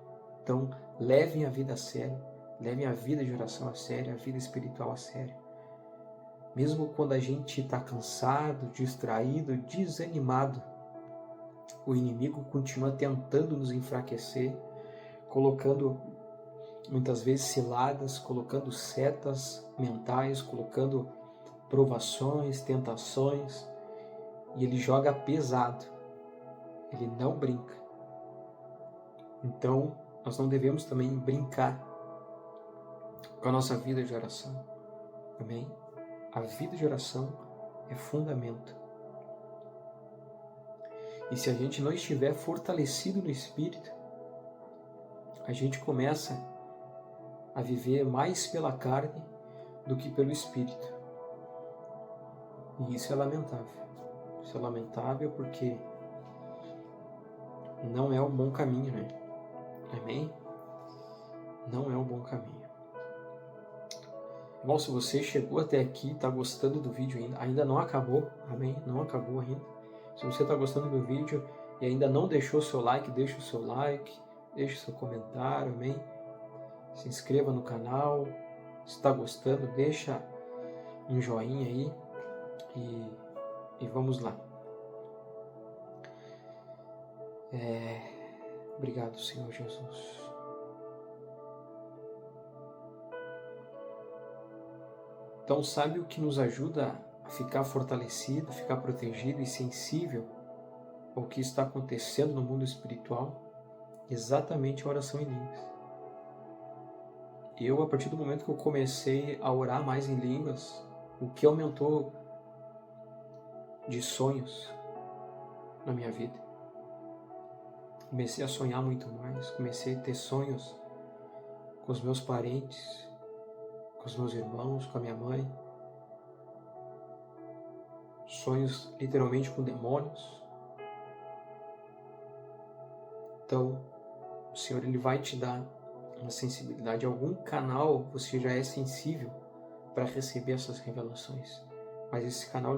Então, levem a vida a sério, levem a vida de oração a sério, a vida espiritual a sério. Mesmo quando a gente está cansado, distraído, desanimado, o inimigo continua tentando nos enfraquecer, colocando muitas vezes ciladas, colocando setas mentais, colocando provações, tentações, e ele joga pesado, ele não brinca. Então, nós não devemos também brincar com a nossa vida de oração. Amém? A vida de oração é fundamento. E se a gente não estiver fortalecido no Espírito, a gente começa a viver mais pela carne do que pelo Espírito. E isso é lamentável. Isso é lamentável porque não é um bom caminho, né? Amém? Não é um bom caminho. Irmão, se você chegou até aqui, está gostando do vídeo ainda não acabou, amém? Não acabou ainda. Se você está gostando do vídeo e ainda não deixou o seu like, deixa o seu like, deixa o seu comentário, amém? Se inscreva no canal, se está gostando, deixa um joinha aí e vamos lá. Obrigado, Senhor Jesus. Então, sabe o que nos ajuda a ficar fortalecido, ficar protegido e sensível ao que está acontecendo no mundo espiritual? Exatamente a oração em línguas. A partir do momento que eu comecei a orar mais em línguas, o que aumentou de sonhos na minha vida. Comecei a sonhar muito mais, comecei a ter sonhos com os meus parentes, com os meus irmãos, com a minha mãe. Sonhos literalmente com demônios. Então, o Senhor ele vai te dar uma sensibilidade. Algum canal você já é sensível para receber essas revelações. Mas esse canal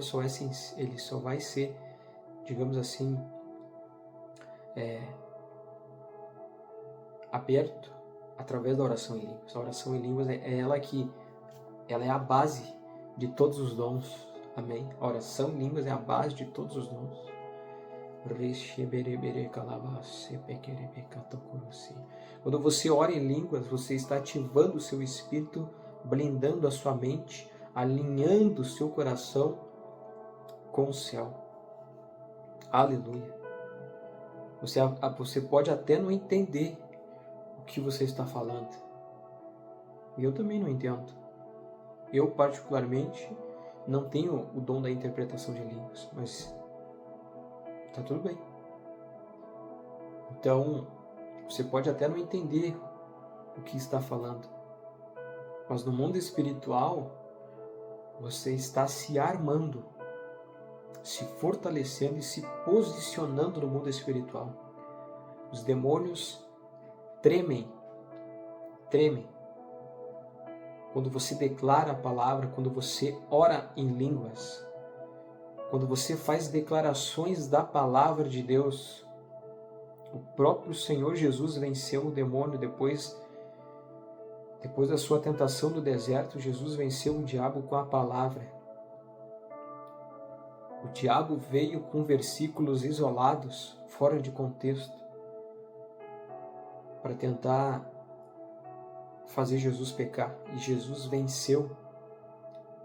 ele só vai ser, digamos assim, aberto através da oração em línguas. A oração em línguas ela é a base de todos os dons. Amém? A oração em línguas é a base de todos os dons. Quando você ora em línguas, você está ativando o seu espírito, blindando a sua mente, alinhando o seu coração com o céu. Aleluia. Você pode até não entender o que você está falando. E eu também não entendo. Eu, particularmente, não tenho o dom da interpretação de línguas, mas tá tudo bem. Então, você pode até não entender o que está falando, mas no mundo espiritual, você está se armando, se fortalecendo e se posicionando no mundo espiritual. Os demônios tremem. Quando você declara a palavra, quando você ora em línguas, quando você faz declarações da palavra de Deus, o próprio Senhor Jesus venceu o demônio depois Depois da sua tentação no deserto, Jesus venceu o diabo com a palavra. O diabo veio com versículos isolados, fora de contexto, para tentar fazer Jesus pecar. E Jesus venceu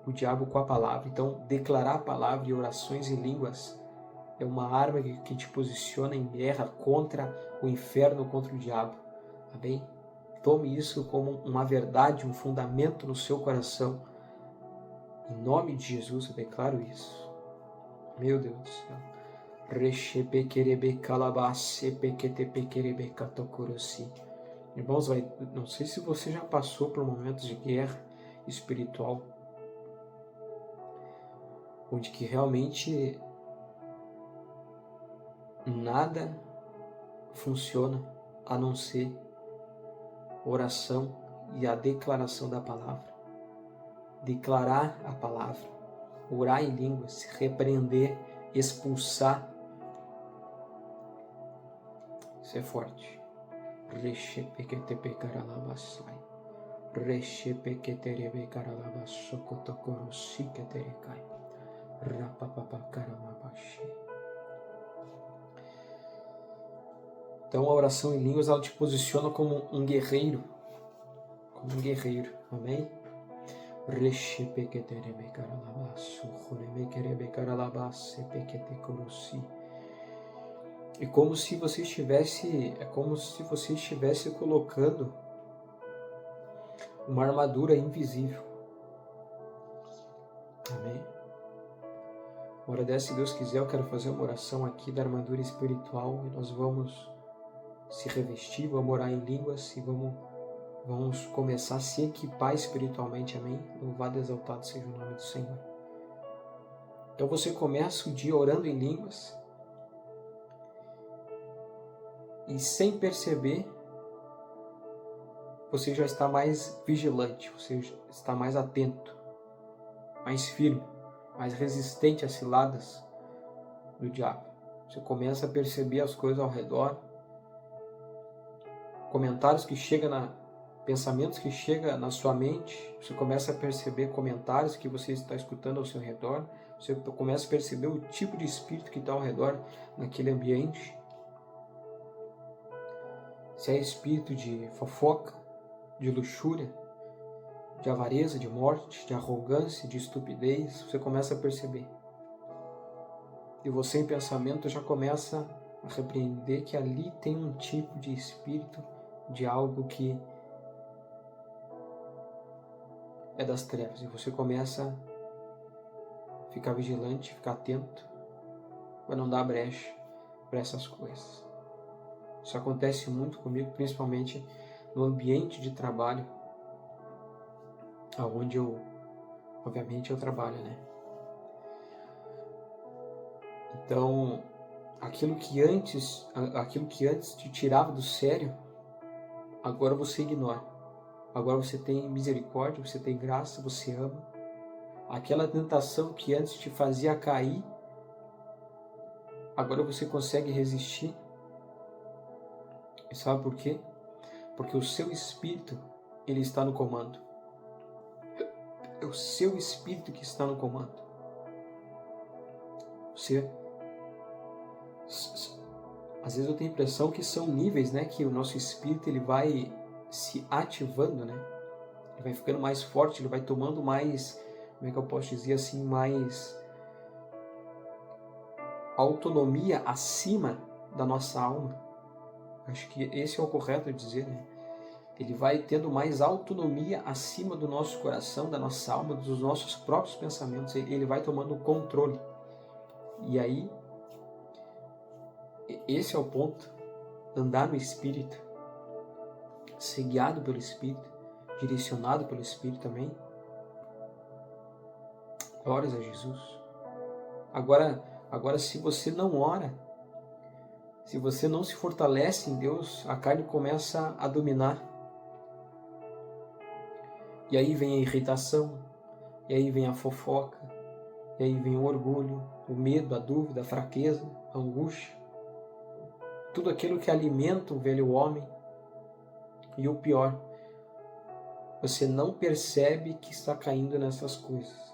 o diabo com a palavra. Então, declarar a palavra e orações em línguas é uma arma que te posiciona em guerra contra o inferno, contra o diabo. Amém? Tome isso como uma verdade, um fundamento no seu coração. Em nome de Jesus, eu declaro isso. Meu Deus do céu. Irmãos, não sei se você já passou por momentos de guerra espiritual, onde que realmente nada funciona a não ser oração e a declaração da palavra. Declarar a palavra, orar em línguas, repreender, expulsar. Isso é forte. Então a oração em línguas, ela te posiciona como um guerreiro. Como um guerreiro. Amém? É como se você estivesse colocando uma armadura invisível. Amém? Uma hora dessa, se Deus quiser, eu quero fazer uma oração aqui da armadura espiritual e nós vamos se revestir, vamos orar em línguas e vamos começar a se equipar espiritualmente, amém? Louvado e exaltado seja o nome do Senhor. Então você começa o dia orando em línguas e sem perceber, você já está mais vigilante, você está mais atento, mais firme, mais resistente às ciladas do diabo. Você começa a perceber as coisas ao redor, comentários que chegam pensamentos que chegam na sua mente, você começa a perceber comentários que você está escutando ao seu redor, você começa a perceber o tipo de espírito que está ao redor naquele ambiente. Se é espírito de fofoca, de luxúria, de avareza, de morte, de arrogância, de estupidez, você começa a perceber. E você em pensamento já começa a repreender que ali tem um tipo de espírito, de algo que é das trevas. E você começa a ficar vigilante, ficar atento, para não dar brecha para essas coisas. Isso acontece muito comigo, principalmente no ambiente de trabalho, onde obviamente eu trabalho, né? Então, aquilo que antes te tirava do sério, agora você ignora. Agora você tem misericórdia, você tem graça, você ama. Aquela tentação que antes te fazia cair, agora você consegue resistir. E sabe por quê? Porque o seu espírito, ele está no comando. É o seu espírito que está no comando. Às vezes eu tenho a impressão que são níveis, né? Que o nosso espírito ele vai se ativando, né? Ele vai ficando mais forte, ele vai tomando mais, como é que eu posso dizer assim, mais autonomia acima da nossa alma. Acho que esse é o correto dizer, né? Ele vai tendo mais autonomia acima do nosso coração, da nossa alma, dos nossos próprios pensamentos. Ele vai tomando controle. E aí, esse é o ponto. Andar no Espírito, ser guiado pelo Espírito, direcionado pelo Espírito também. Glórias a Jesus. Agora, se você não ora, se você não se fortalece em Deus, a carne começa a dominar. E aí vem a irritação, e aí vem a fofoca, e aí vem o orgulho, o medo, a dúvida, a fraqueza, a angústia. Tudo aquilo que alimenta o velho homem. E o pior, você não percebe que está caindo nessas coisas.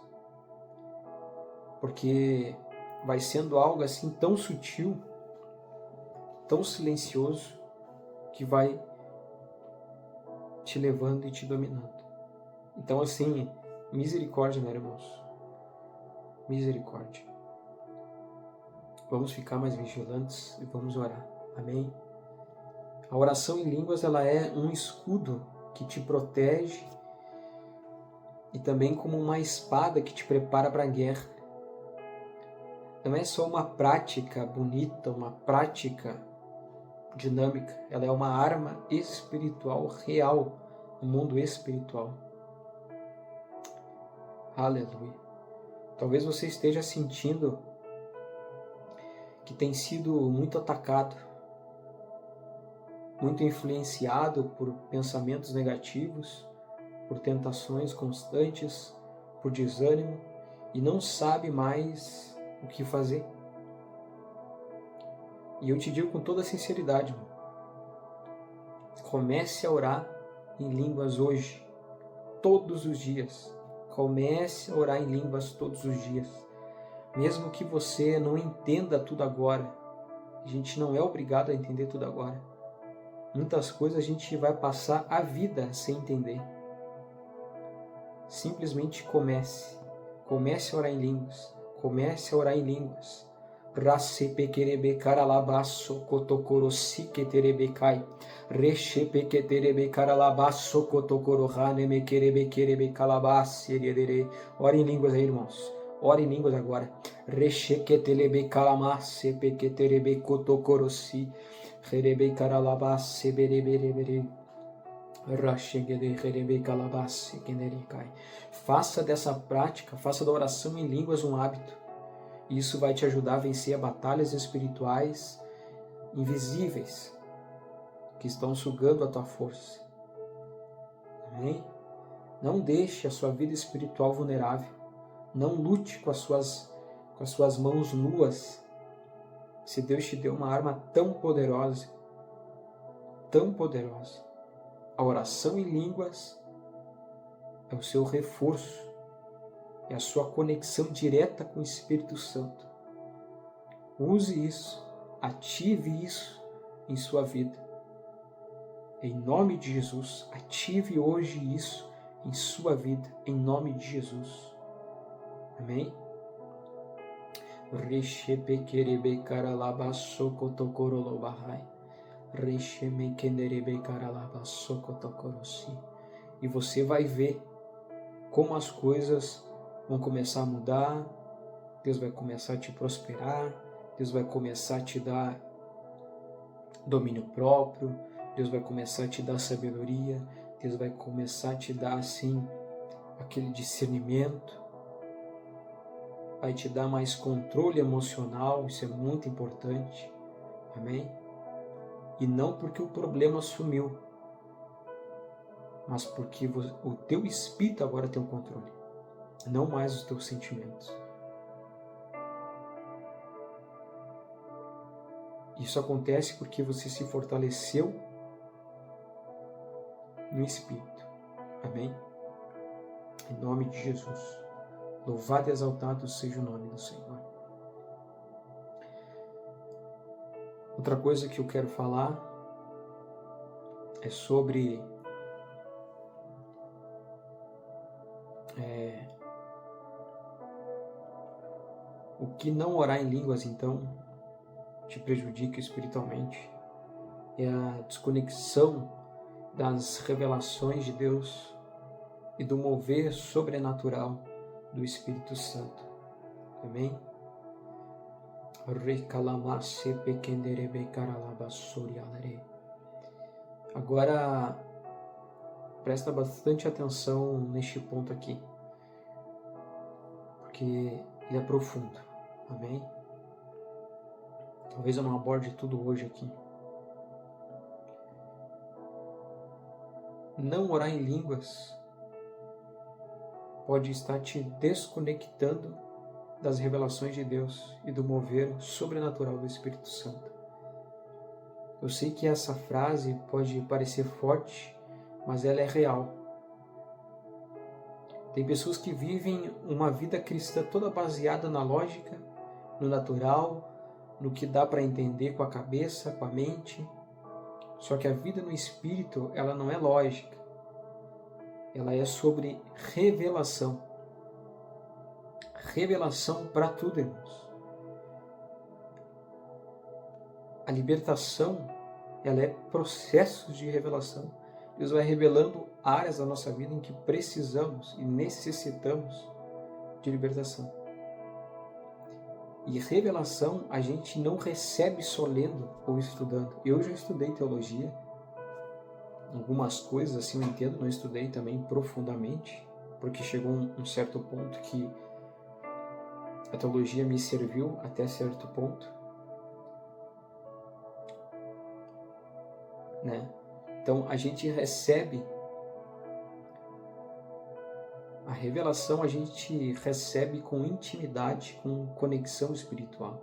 Porque vai sendo algo assim tão sutil, tão silencioso, que vai te levando e te dominando. Então, assim, misericórdia, meus irmãos. Misericórdia. Vamos ficar mais vigilantes e vamos orar. Amém? A oração em línguas, ela é um escudo que te protege e também como uma espada que te prepara para a guerra. Não é só uma prática bonita, uma prática dinâmica. Ela é uma arma espiritual real no mundo espiritual. Aleluia. Talvez você esteja sentindo que tem sido muito atacado, muito influenciado por pensamentos negativos, por tentações constantes, por desânimo e não sabe mais o que fazer. E eu te digo com toda sinceridade, irmão, comece a orar em línguas hoje, todos os dias. Comece a orar em línguas todos os dias. Mesmo que você não entenda tudo agora, a gente não é obrigado a entender tudo agora. Muitas coisas a gente vai passar a vida sem entender. Simplesmente comece. Comece a orar em línguas. Comece a orar em línguas. Rasepekerebe karalabasso kotokorosi keterebe kai. Rechepeketerebe karalabasso kotokoro haneme kerebe kerebe kalabassi edere. Ore em línguas aí, irmãos. Ore em línguas agora. Recheketelebe kalamasse peketerebe kotokorosi. Herebe karalabasse bereberebere. Faça dessa prática, faça da oração em línguas um hábito. Isso vai te ajudar a vencer batalhas espirituais invisíveis que estão sugando a tua força. Amém? Não deixe a sua vida espiritual vulnerável. Não lute com as suas mãos nuas. Se Deus te deu uma arma tão poderosa, a oração em línguas é o seu reforço, é a sua conexão direta com o Espírito Santo. Use isso, ative isso em sua vida. Em nome de Jesus, ative hoje isso em sua vida, em nome de Jesus. Amém? E você vai ver como as coisas vão começar a mudar. Deus vai começar a te prosperar. Deus vai começar a te dar domínio próprio. Deus vai começar a te dar sabedoria. Deus vai começar a te dar assim aquele discernimento. Vai te dar mais controle emocional. Isso é muito importante. Amém? E não porque o problema sumiu, mas porque o teu espírito agora tem o controle, não mais os teus sentimentos. Isso acontece porque você se fortaleceu no espírito. Amém? Em nome de Jesus. Louvado e exaltado seja o nome do Senhor. Outra coisa que eu quero falar é sobre o que não orar em línguas, então, te prejudica espiritualmente. É a desconexão das revelações de Deus e do mover sobrenatural do Espírito Santo. Amém? Agora, presta bastante atenção neste ponto aqui, porque ele é profundo. Amém? Talvez eu não aborde tudo hoje aqui. Não orar em línguas pode estar te desconectando das revelações de Deus e do mover sobrenatural do Espírito Santo. Eu sei que essa frase pode parecer forte, mas ela é real. Tem pessoas que vivem uma vida cristã toda baseada na lógica, no natural, no que dá para entender com a cabeça, com a mente. Só que a vida no Espírito, ela não é lógica. Ela é sobre revelação. Revelação para tudo, irmãos. A libertação, ela é processos de revelação. Deus vai revelando áreas da nossa vida em que precisamos e necessitamos de libertação. E revelação a gente não recebe só lendo ou estudando. Eu já estudei teologia. Algumas coisas assim eu entendo, não estudei também profundamente, porque chegou um certo ponto que a teologia me serviu até certo ponto, né? Então a gente recebe a revelação, a gente recebe com intimidade, com conexão espiritual.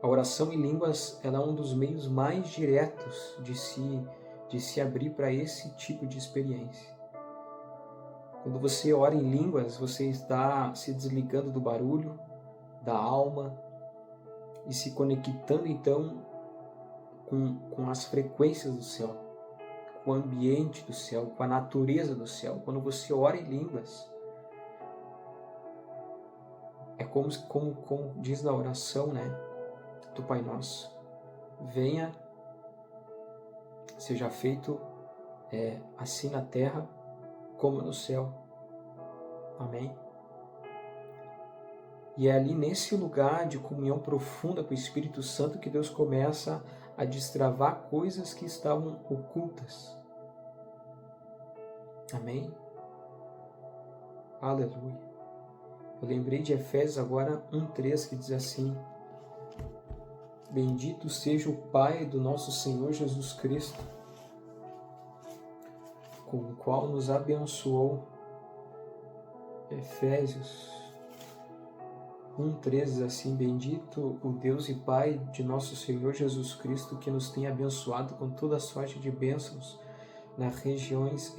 A oração em línguas, ela é um dos meios mais diretos de se abrir para esse tipo de experiência. Quando você ora em línguas, você está se desligando do barulho, da alma e se conectando então com as frequências do céu, com o ambiente do céu, com a natureza do céu. Quando você ora em línguas, é como diz na oração, né, do Pai Nosso: venha, seja feito assim na terra como no céu. Amém? E é ali nesse lugar de comunhão profunda com o Espírito Santo que Deus começa a destravar coisas que estavam ocultas. Amém? Aleluia. Eu lembrei de Efésios agora 1:3, que diz assim: bendito seja o Pai do nosso Senhor Jesus Cristo, com o qual nos abençoou. Efésios 1:3 diz assim: bendito o Deus e Pai de nosso Senhor Jesus Cristo, que nos tem abençoado com toda sorte de bênçãos nas regiões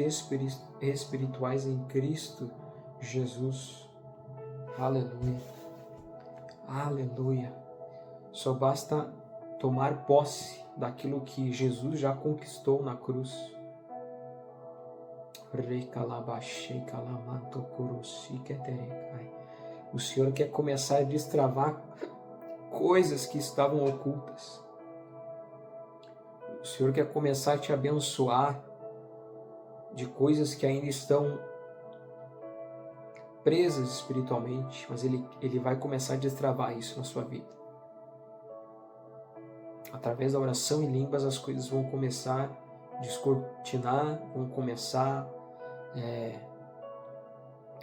espirituais em Cristo Jesus. Aleluia. Aleluia. Só basta tomar posse daquilo que Jesus já conquistou na cruz. O Senhor quer começar a destravar coisas que estavam ocultas. O Senhor quer começar a te abençoar de coisas que ainda estão presas espiritualmente, mas Ele vai começar a destravar isso na sua vida. Através da oração em línguas, as coisas vão começar a descortinar, vão começar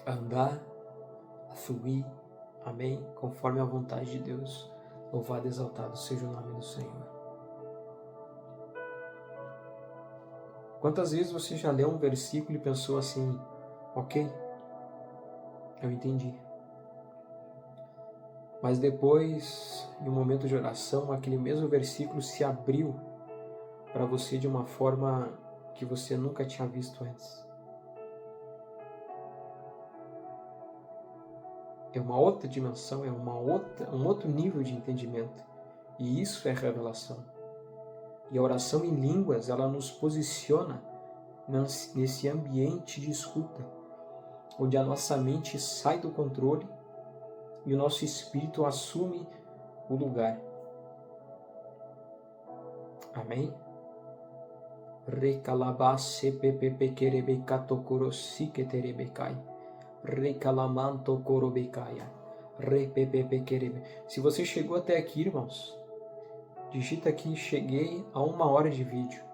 a andar, a fluir, amém? Conforme a vontade de Deus. Louvado e exaltado seja o nome do Senhor. Quantas vezes você já leu um versículo e pensou assim: ok, eu entendi. Mas depois, em um momento de oração, aquele mesmo versículo se abriu para você de uma forma que você nunca tinha visto antes. É uma outra dimensão, é um outro nível de entendimento. E isso é revelação. E a oração em línguas, ela nos posiciona nesse ambiente de escuta, onde a nossa mente sai do controle e o nosso espírito assume o lugar. Amém? Recalabasse pepepequerebe catocorosi keterebekai. Recalamanto corobecaia. Repepepequerebe. Se você chegou até aqui, irmãos, digita aqui: cheguei a 1 hora de vídeo.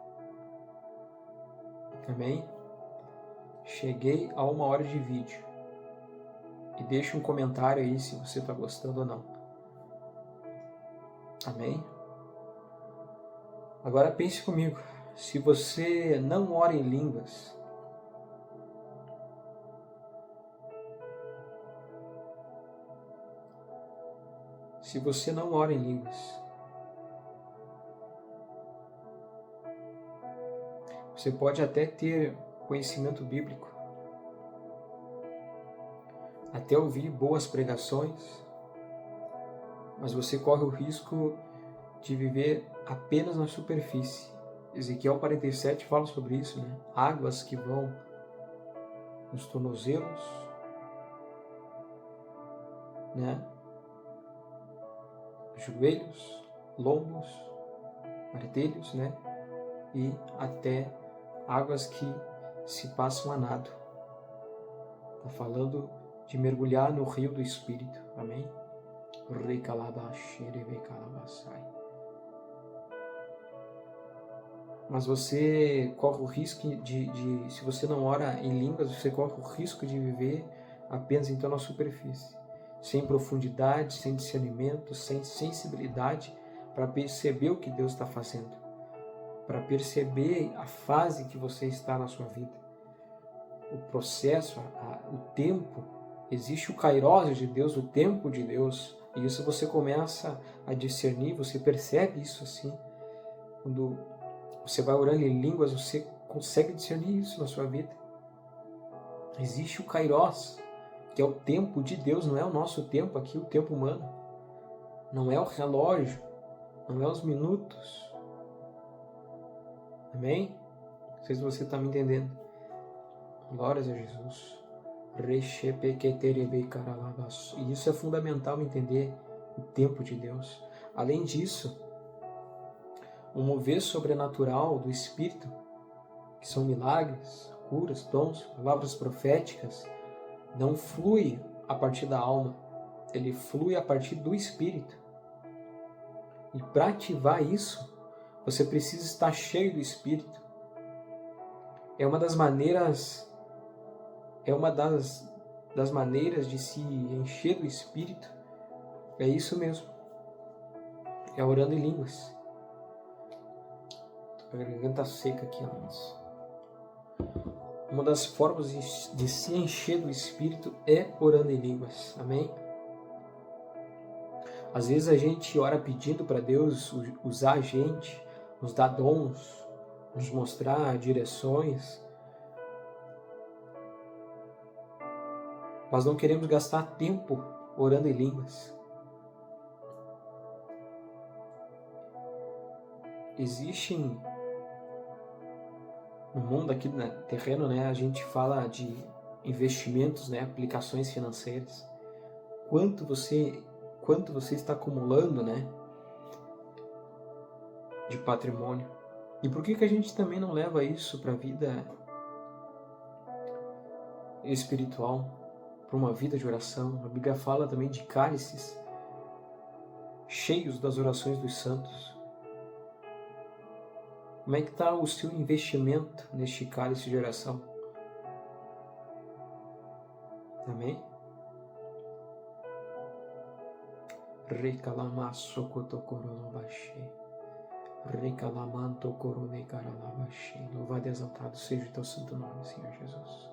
Amém? Cheguei a 1 hora de vídeo. E deixa um comentário aí se você está gostando ou não. Amém? Agora pense comigo. Se você não ora em línguas, você pode até ter conhecimento bíblico, até ouvir boas pregações, mas você corre o risco de viver apenas na superfície. Ezequiel 47 fala sobre isso, né? Águas que vão nos tornozelos, né? Joelhos, lombos, martelhos, né? E até águas que se passam a nado. Está falando de mergulhar no rio do Espírito. Amém? Mas você corre o risco se você não ora em línguas, você corre o risco de viver apenas então na superfície, sem profundidade, sem discernimento, sem sensibilidade para perceber o que Deus está fazendo, para perceber a fase que você está na sua vida, o processo, o tempo. Existe o kairos de Deus, o tempo de Deus, e isso você começa a discernir, você percebe isso assim, quando você vai orando em línguas, você consegue discernir isso na sua vida. Existe o kairos, que é o tempo de Deus, não é o nosso tempo aqui, o tempo humano. Não é o relógio, não é os minutos. Amém? Não sei se você está me entendendo. Glórias a Jesus. E isso é fundamental, entender o tempo de Deus. Além disso, o mover sobrenatural do Espírito, que são milagres, curas, dons, palavras proféticas, não flui a partir da alma, ele flui a partir do Espírito. E para ativar isso, você precisa estar cheio do Espírito. É uma das maneiras de se encher do Espírito. É isso mesmo. É orando em línguas. A garganta seca aqui, amados. Uma das formas de se encher do Espírito é orando em línguas. Amém? Às vezes a gente ora pedindo para Deus usar a gente, nos dar dons, nos mostrar direções, mas não queremos gastar tempo orando em línguas. Existem no mundo aqui terreno, né, a gente fala de investimentos, né, aplicações financeiras. Quanto você está acumulando, né, de patrimônio? E por que a gente também não leva isso para a vida espiritual, para uma vida de oração? A Bíblia fala também de cálices cheios das orações dos santos. Como é que está o seu investimento neste cálice de oração? Amém? Louvado e exaltado seja o teu santo nome, Senhor Jesus.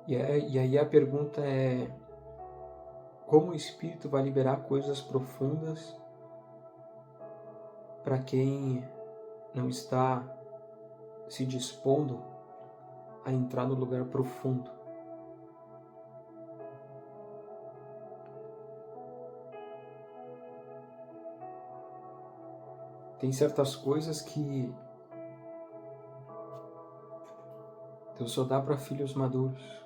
E aí a pergunta é: como o Espírito vai liberar coisas profundas para quem não está se dispondo a entrar no lugar profundo? Tem certas coisas que Deus só dá para filhos maduros.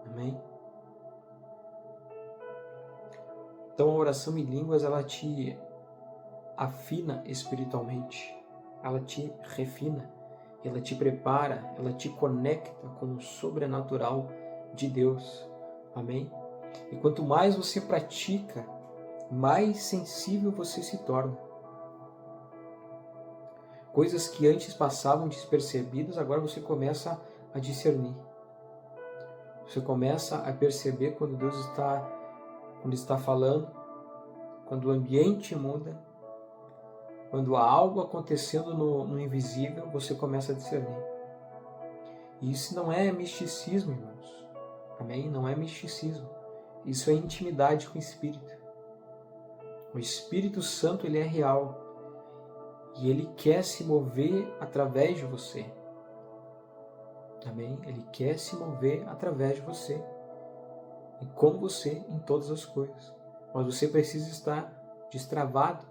Amém? Então a oração em línguas, ela te afina espiritualmente, ela te refina, ela te prepara, ela te conecta com o sobrenatural de Deus. Amém? E quanto mais você pratica, mais sensível você se torna. Coisas que antes passavam despercebidas, agora você começa a discernir. Você começa a perceber quando Deus está falando, quando o ambiente muda, quando há algo acontecendo no invisível, você começa a discernir. E isso não é misticismo, irmãos. Amém? Não é misticismo. Isso é intimidade com o Espírito. O Espírito Santo, ele é real e ele quer se mover através de você. Amém? Ele quer se mover através de você e com você em todas as coisas. Mas você precisa estar destravado,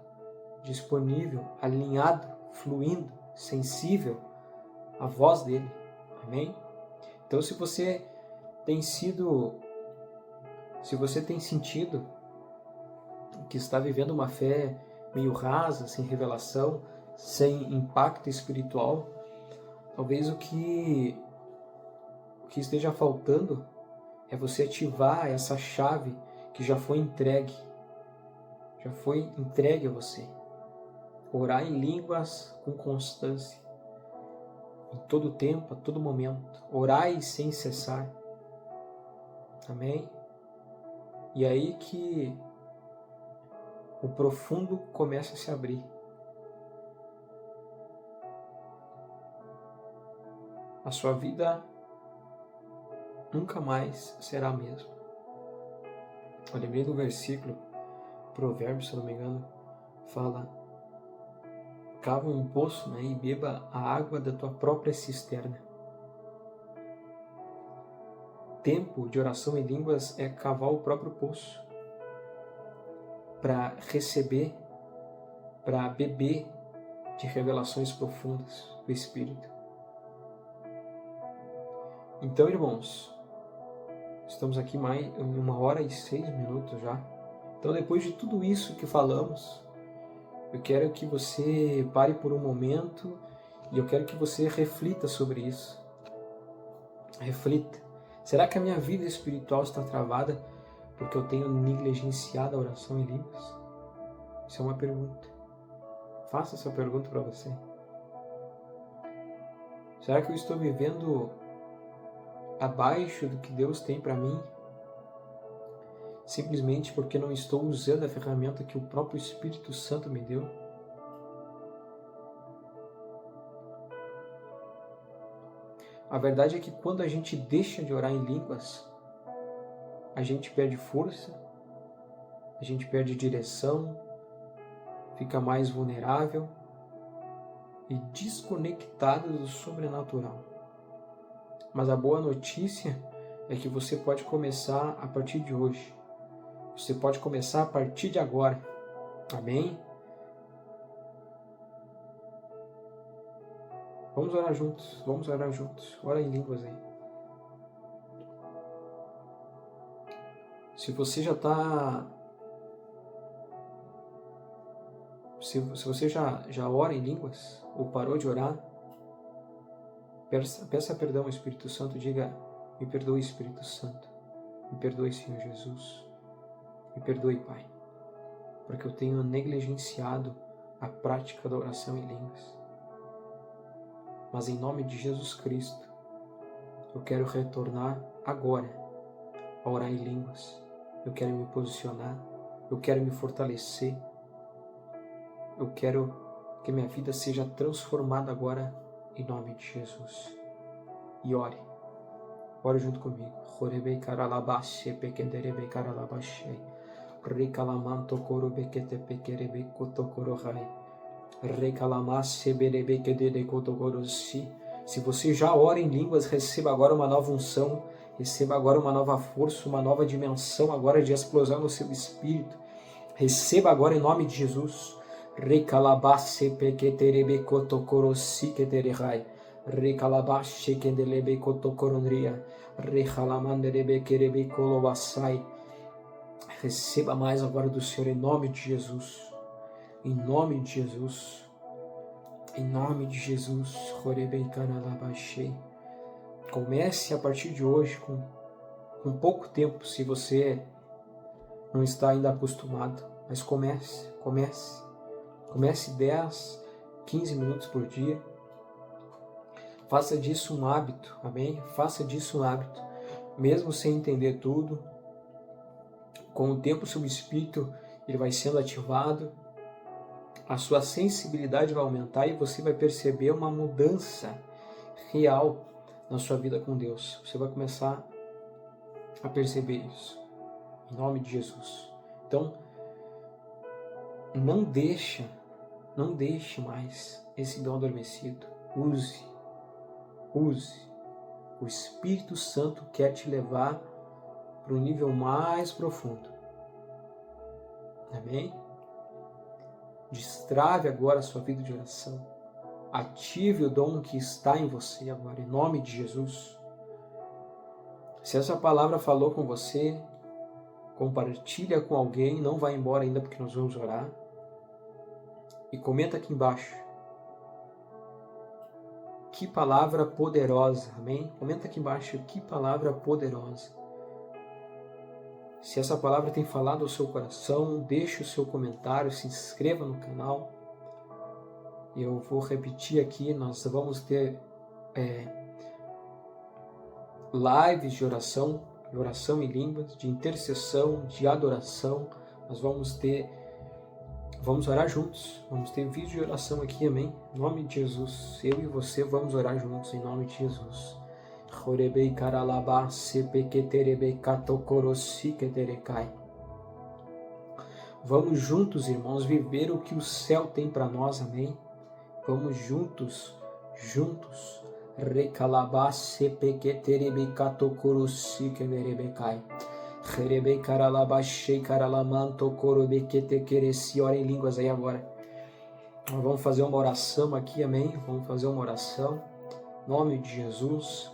disponível, alinhado, fluindo, sensível à voz dele. Amém? Então, se você tem sentido que está vivendo uma fé meio rasa, sem revelação, sem impacto espiritual, talvez o que esteja faltando é você ativar essa chave que já foi entregue a você. Orar em línguas com constância, em todo tempo, a todo momento. Orai sem cessar. Amém? E aí que o profundo começa a se abrir. A sua vida nunca mais será a mesma. Eu lembrei do versículo, Provérbios, se não me engano, fala: cava um poço, né, e beba a água da tua própria cisterna. Tempo de oração em línguas é cavar o próprio poço para receber, para beber de revelações profundas do Espírito. Então, irmãos, estamos aqui mais em 1h06 já. Então, depois de tudo isso que falamos, eu quero que você pare por um momento e eu quero que você reflita sobre isso. Reflita. Será que a minha vida espiritual está travada porque eu tenho negligenciado a oração em línguas? Isso é uma pergunta. Faça essa pergunta para você. Será que eu estou vivendo abaixo do que Deus tem para mim, simplesmente porque não estou usando a ferramenta que o próprio Espírito Santo me deu? A verdade é que quando a gente deixa de orar em línguas, a gente perde força, a gente perde direção, fica mais vulnerável e desconectado do sobrenatural. Mas a boa notícia é que você pode começar a partir de hoje. Você pode começar a partir de agora. Amém? Vamos orar juntos. Vamos orar juntos. Ora em línguas aí. Se você já está... Se você já ora em línguas ou parou de orar, peça perdão ao Espírito Santo, diga: me perdoe, Espírito Santo, me perdoe, Senhor Jesus, me perdoe, Pai, porque eu tenho negligenciado a prática da oração em línguas. Mas em nome de Jesus Cristo, eu quero retornar agora a orar em línguas. Eu quero me posicionar, eu quero me fortalecer, eu quero que minha vida seja transformada agora em nome de Jesus. E ore junto comigo. Horebei karalabaxe pekenderebei karalabaxe. Rikalamanto korobekete pekerebe kotokorohai. Rekalamasse berebe kedede kotokorosi. Se você já ora em línguas, receba agora uma nova unção, receba agora uma nova força, uma nova dimensão agora de explosão no seu espírito. Receba agora em nome de Jesus. Rekalabasse peketerebe kotokorosi kederehai. Rekalabasse kendelebe kotokorondria. Rekalamanderebe kerebe kolobasai. Receba mais agora do Senhor em nome de Jesus. Em nome de Jesus. Em nome de Jesus. Horebei kanalabashei. Comece a partir de hoje com pouco tempo, se você não está ainda acostumado. Mas comece. Comece 10, 15 minutos por dia. Faça disso um hábito, amém? Faça disso um hábito. Mesmo sem entender tudo, com o tempo o seu espírito ele vai sendo ativado, a sua sensibilidade vai aumentar e você vai perceber uma mudança real na sua vida com Deus. Você vai começar a perceber isso, em nome de Jesus. Então, Não deixe mais esse dom adormecido. Use. O Espírito Santo quer te levar para um nível mais profundo. Amém? Destrave agora a sua vida de oração. Ative o dom que está em você agora, em nome de Jesus. Se essa palavra falou com você, compartilha com alguém, não vai embora ainda porque nós vamos orar. E comenta aqui embaixo. Que palavra poderosa, amém? Comenta aqui embaixo, que palavra poderosa. Se essa palavra tem falado ao seu coração, deixe o seu comentário, se inscreva no canal. Eu vou repetir aqui, nós vamos ter lives de oração em línguas, de intercessão, de adoração. Nós vamos orar juntos, vamos ter vídeo de oração aqui, amém? Em nome de Jesus, eu e você vamos orar juntos, em nome de Jesus. Vamos juntos, irmãos, viver o que o céu tem para nós, amém? Vamos juntos. Ora em línguas aí agora. Nós vamos fazer uma oração aqui, amém? Vamos fazer uma oração. Em nome de Jesus.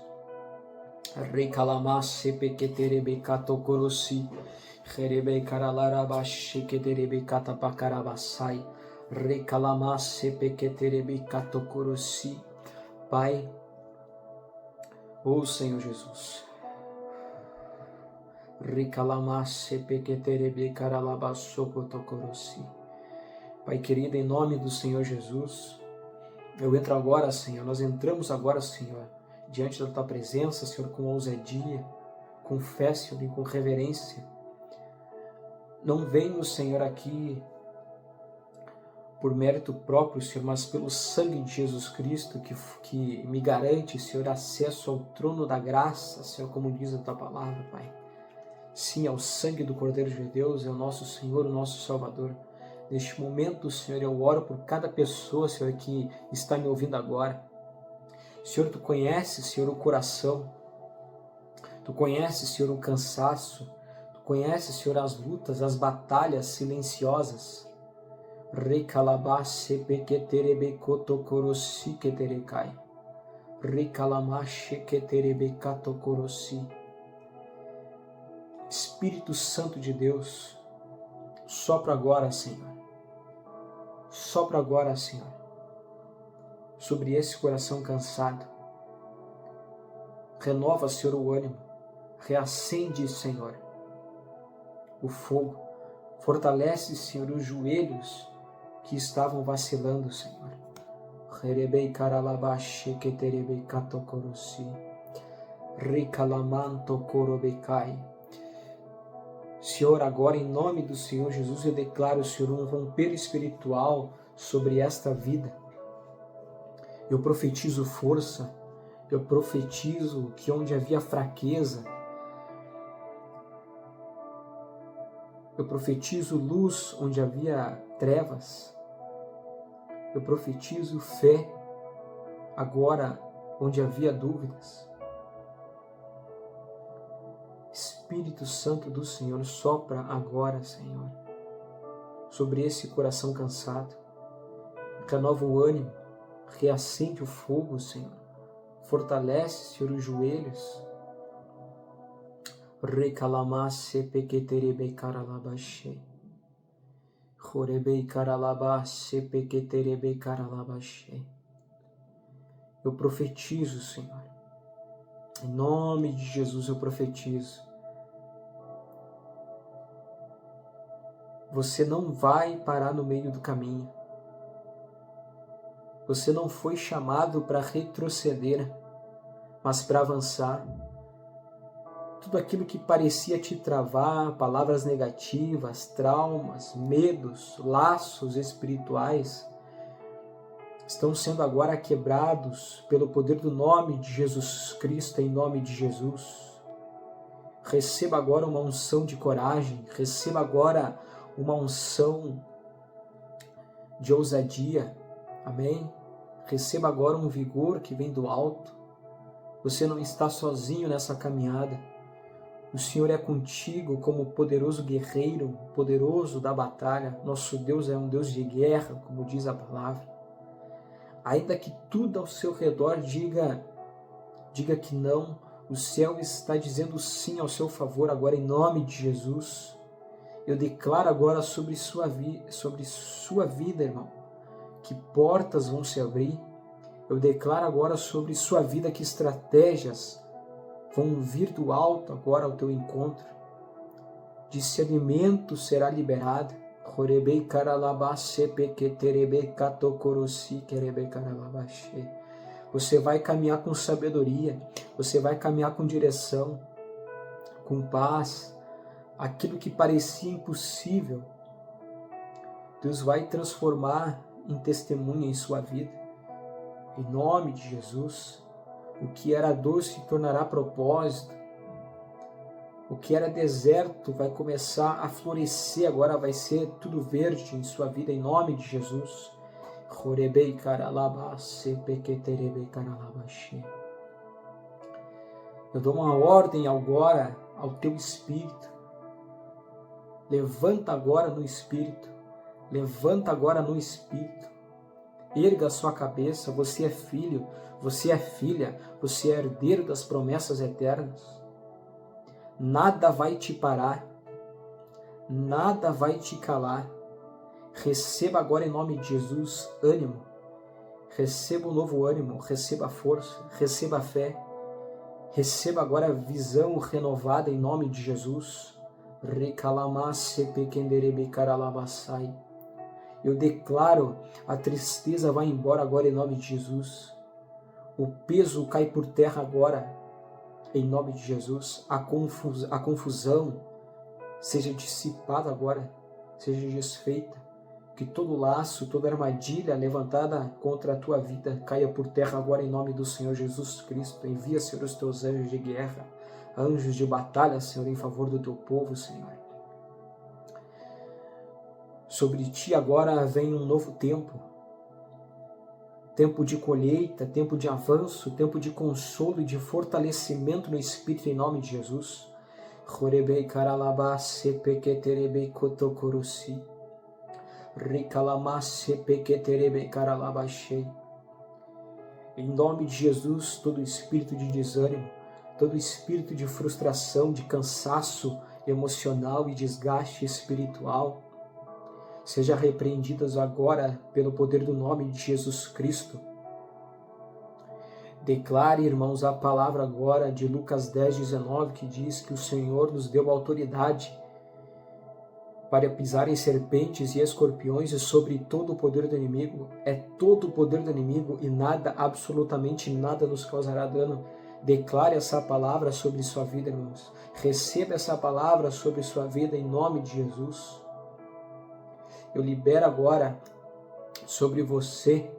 Pai, ô Senhor Jesus, Pai querido, em nome do Senhor Jesus, eu entro agora, Senhor, nós entramos agora, Senhor, diante da Tua presença, Senhor, com ousadia, com fé, Senhor, e com reverência. Não venho, Senhor, aqui por mérito próprio, Senhor, mas pelo sangue de Jesus Cristo que me garante, Senhor, acesso ao trono da graça, Senhor, como diz a Tua palavra, Pai. Sim, ao sangue do Cordeiro de Deus, é o nosso Senhor, o nosso Salvador. Neste momento, Senhor, eu oro por cada pessoa, Senhor, que está me ouvindo agora. Senhor, Tu conheces, Senhor, o coração. Tu conheces, Senhor, o cansaço. Tu conheces, Senhor, as lutas, as batalhas silenciosas. Recalabasse pequeterebecotocorossi queterecai. Recalamache queterebecatocorossi. Espírito Santo de Deus, sopra agora, Senhor. Sopra agora, Senhor, sobre esse coração cansado. Renova, Senhor, o ânimo. Reacende, Senhor, o fogo. Fortalece, Senhor, os joelhos que estavam vacilando, Senhor. Rerebei caralabache queterebei catocorossi. Ricalamanto corobecai. Senhor, agora em nome do Senhor Jesus, eu declaro, Senhor, um romper espiritual sobre esta vida. Eu profetizo força, eu profetizo que onde havia fraqueza, eu profetizo luz onde havia trevas, eu profetizo fé agora onde havia dúvidas. Espírito Santo do Senhor, sopra agora, Senhor, sobre esse coração cansado. Renova o ânimo, reacende o fogo, Senhor. Fortalece, Senhor, os joelhos. Recalamasse pequeterebe caralabache. Jorebei caralabasse pequeterebe caralabache. Eu profetizo, Senhor. Em nome de Jesus eu profetizo. Você não vai parar no meio do caminho. Você não foi chamado para retroceder, mas para avançar. Tudo aquilo que parecia te travar, palavras negativas, traumas, medos, laços espirituais, estão sendo agora quebrados pelo poder do nome de Jesus Cristo, em nome de Jesus. Receba agora uma unção de coragem, receba agora uma unção de ousadia, amém? Receba agora um vigor que vem do alto. Você não está sozinho nessa caminhada. O Senhor é contigo como poderoso guerreiro, poderoso da batalha. Nosso Deus é um Deus de guerra, como diz a palavra. Ainda que tudo ao seu redor diga que não, o céu está dizendo sim ao seu favor agora em nome de Jesus. Eu declaro agora sobre sua vida, irmão, que portas vão se abrir. Eu declaro agora sobre sua vida que estratégias vão vir do alto agora ao teu encontro. Discernimento será liberado. Você vai caminhar com sabedoria, você vai caminhar com direção, com paz. Aquilo que parecia impossível, Deus vai transformar em testemunha em sua vida. Em nome de Jesus, o que era dor se tornará propósito. O que era deserto vai começar a florescer, agora vai ser tudo verde em sua vida, em nome de Jesus. Eu dou uma ordem agora ao teu espírito. Levanta agora no espírito. Levanta agora no espírito. Erga a sua cabeça, você é filho, você é filha, você é herdeiro das promessas eternas. Nada vai te parar, nada vai te calar. Receba agora em nome de Jesus ânimo, receba um novo ânimo, receba força, receba fé, receba agora visão renovada em nome de Jesus. Eu declaro, a tristeza vai embora agora em nome de Jesus. O peso cai por terra agora, em nome de Jesus. A confusão seja dissipada agora, seja desfeita. Que todo laço, toda armadilha levantada contra a tua vida caia por terra agora em nome do Senhor Jesus Cristo. Envia, Senhor, os teus anjos de guerra, anjos de batalha, Senhor, em favor do teu povo, Senhor. Sobre ti agora vem um novo tempo. Tempo de colheita, tempo de avanço, tempo de consolo e de fortalecimento no Espírito em nome de Jesus. Em nome de Jesus, todo espírito de desânimo, todo espírito de frustração, de cansaço emocional e desgaste espiritual, seja repreendidas agora pelo poder do nome de Jesus Cristo. Declare, irmãos, a palavra agora de Lucas 10:19, que diz que o Senhor nos deu autoridade para pisar em serpentes e escorpiões e sobre todo o poder do inimigo. É todo o poder do inimigo e nada, absolutamente nada nos causará dano. Declare essa palavra sobre sua vida, irmãos. Receba essa palavra sobre sua vida em nome de Jesus. Eu libero agora sobre você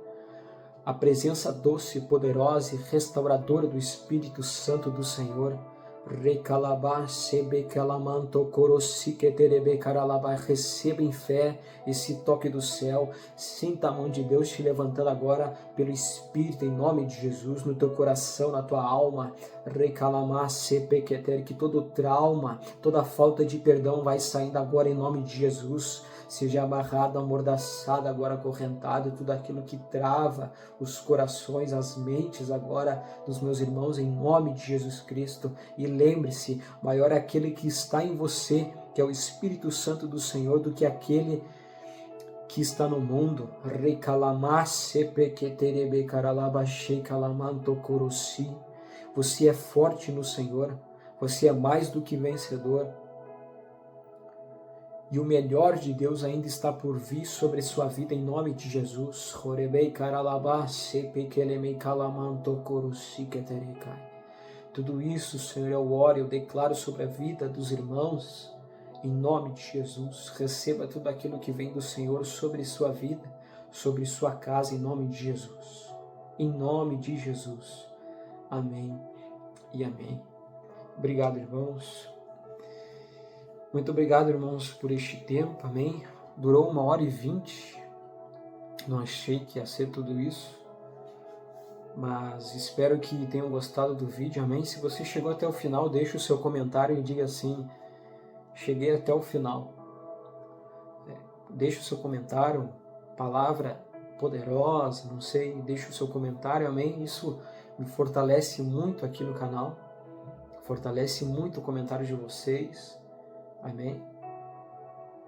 a presença doce, poderosa e restauradora do Espírito Santo do Senhor. Receba em fé esse toque do céu. Sinta a mão de Deus te levantando agora pelo Espírito em nome de Jesus, no teu coração, na tua alma. Que todo trauma, toda falta de perdão vai saindo agora em nome de Jesus. Seja amarrado, amordaçado, agora acorrentado, tudo aquilo que trava os corações, as mentes agora dos meus irmãos, em nome de Jesus Cristo. E lembre-se, maior é aquele que está em você, que é o Espírito Santo do Senhor, do que aquele que está no mundo. Você é forte no Senhor, você é mais do que vencedor. E o melhor de Deus ainda está por vir sobre sua vida em nome de Jesus. Tudo isso, Senhor, eu oro, eu declaro sobre a vida dos irmãos, em nome de Jesus. Receba tudo aquilo que vem do Senhor sobre sua vida, sobre sua casa, em nome de Jesus. Em nome de Jesus. Amém e amém. Obrigado, irmãos. Muito obrigado, irmãos, por este tempo, amém? Durou 1h20. Não achei que ia ser tudo isso, mas espero que tenham gostado do vídeo, amém? Se você chegou até o final, deixe o seu comentário e diga assim: cheguei até o final. Deixe o seu comentário, palavra poderosa, não sei, deixe o seu comentário, amém? Isso me fortalece muito aqui no canal, fortalece muito o comentário de vocês, amém?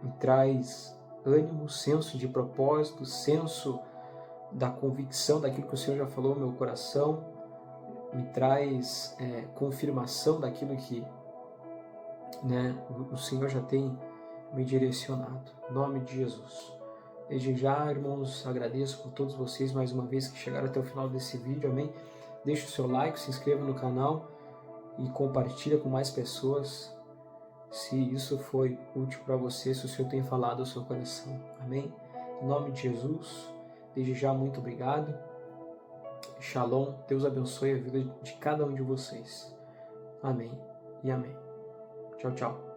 Me traz ânimo, senso de propósito, senso da convicção daquilo que o Senhor já falou no meu coração, me traz confirmação daquilo que, né, o Senhor já tem me direcionado. Em nome de Jesus. Desde já, irmãos, agradeço por todos vocês mais uma vez que chegaram até o final desse vídeo, amém? Deixe o seu like, se inscreva no canal e compartilha com mais pessoas se isso foi útil para você, se o Senhor tem falado ao seu coração, amém? Em nome de Jesus, desde já, muito obrigado. Shalom, Deus abençoe a vida de cada um de vocês. Amém e amém. Tchau, tchau.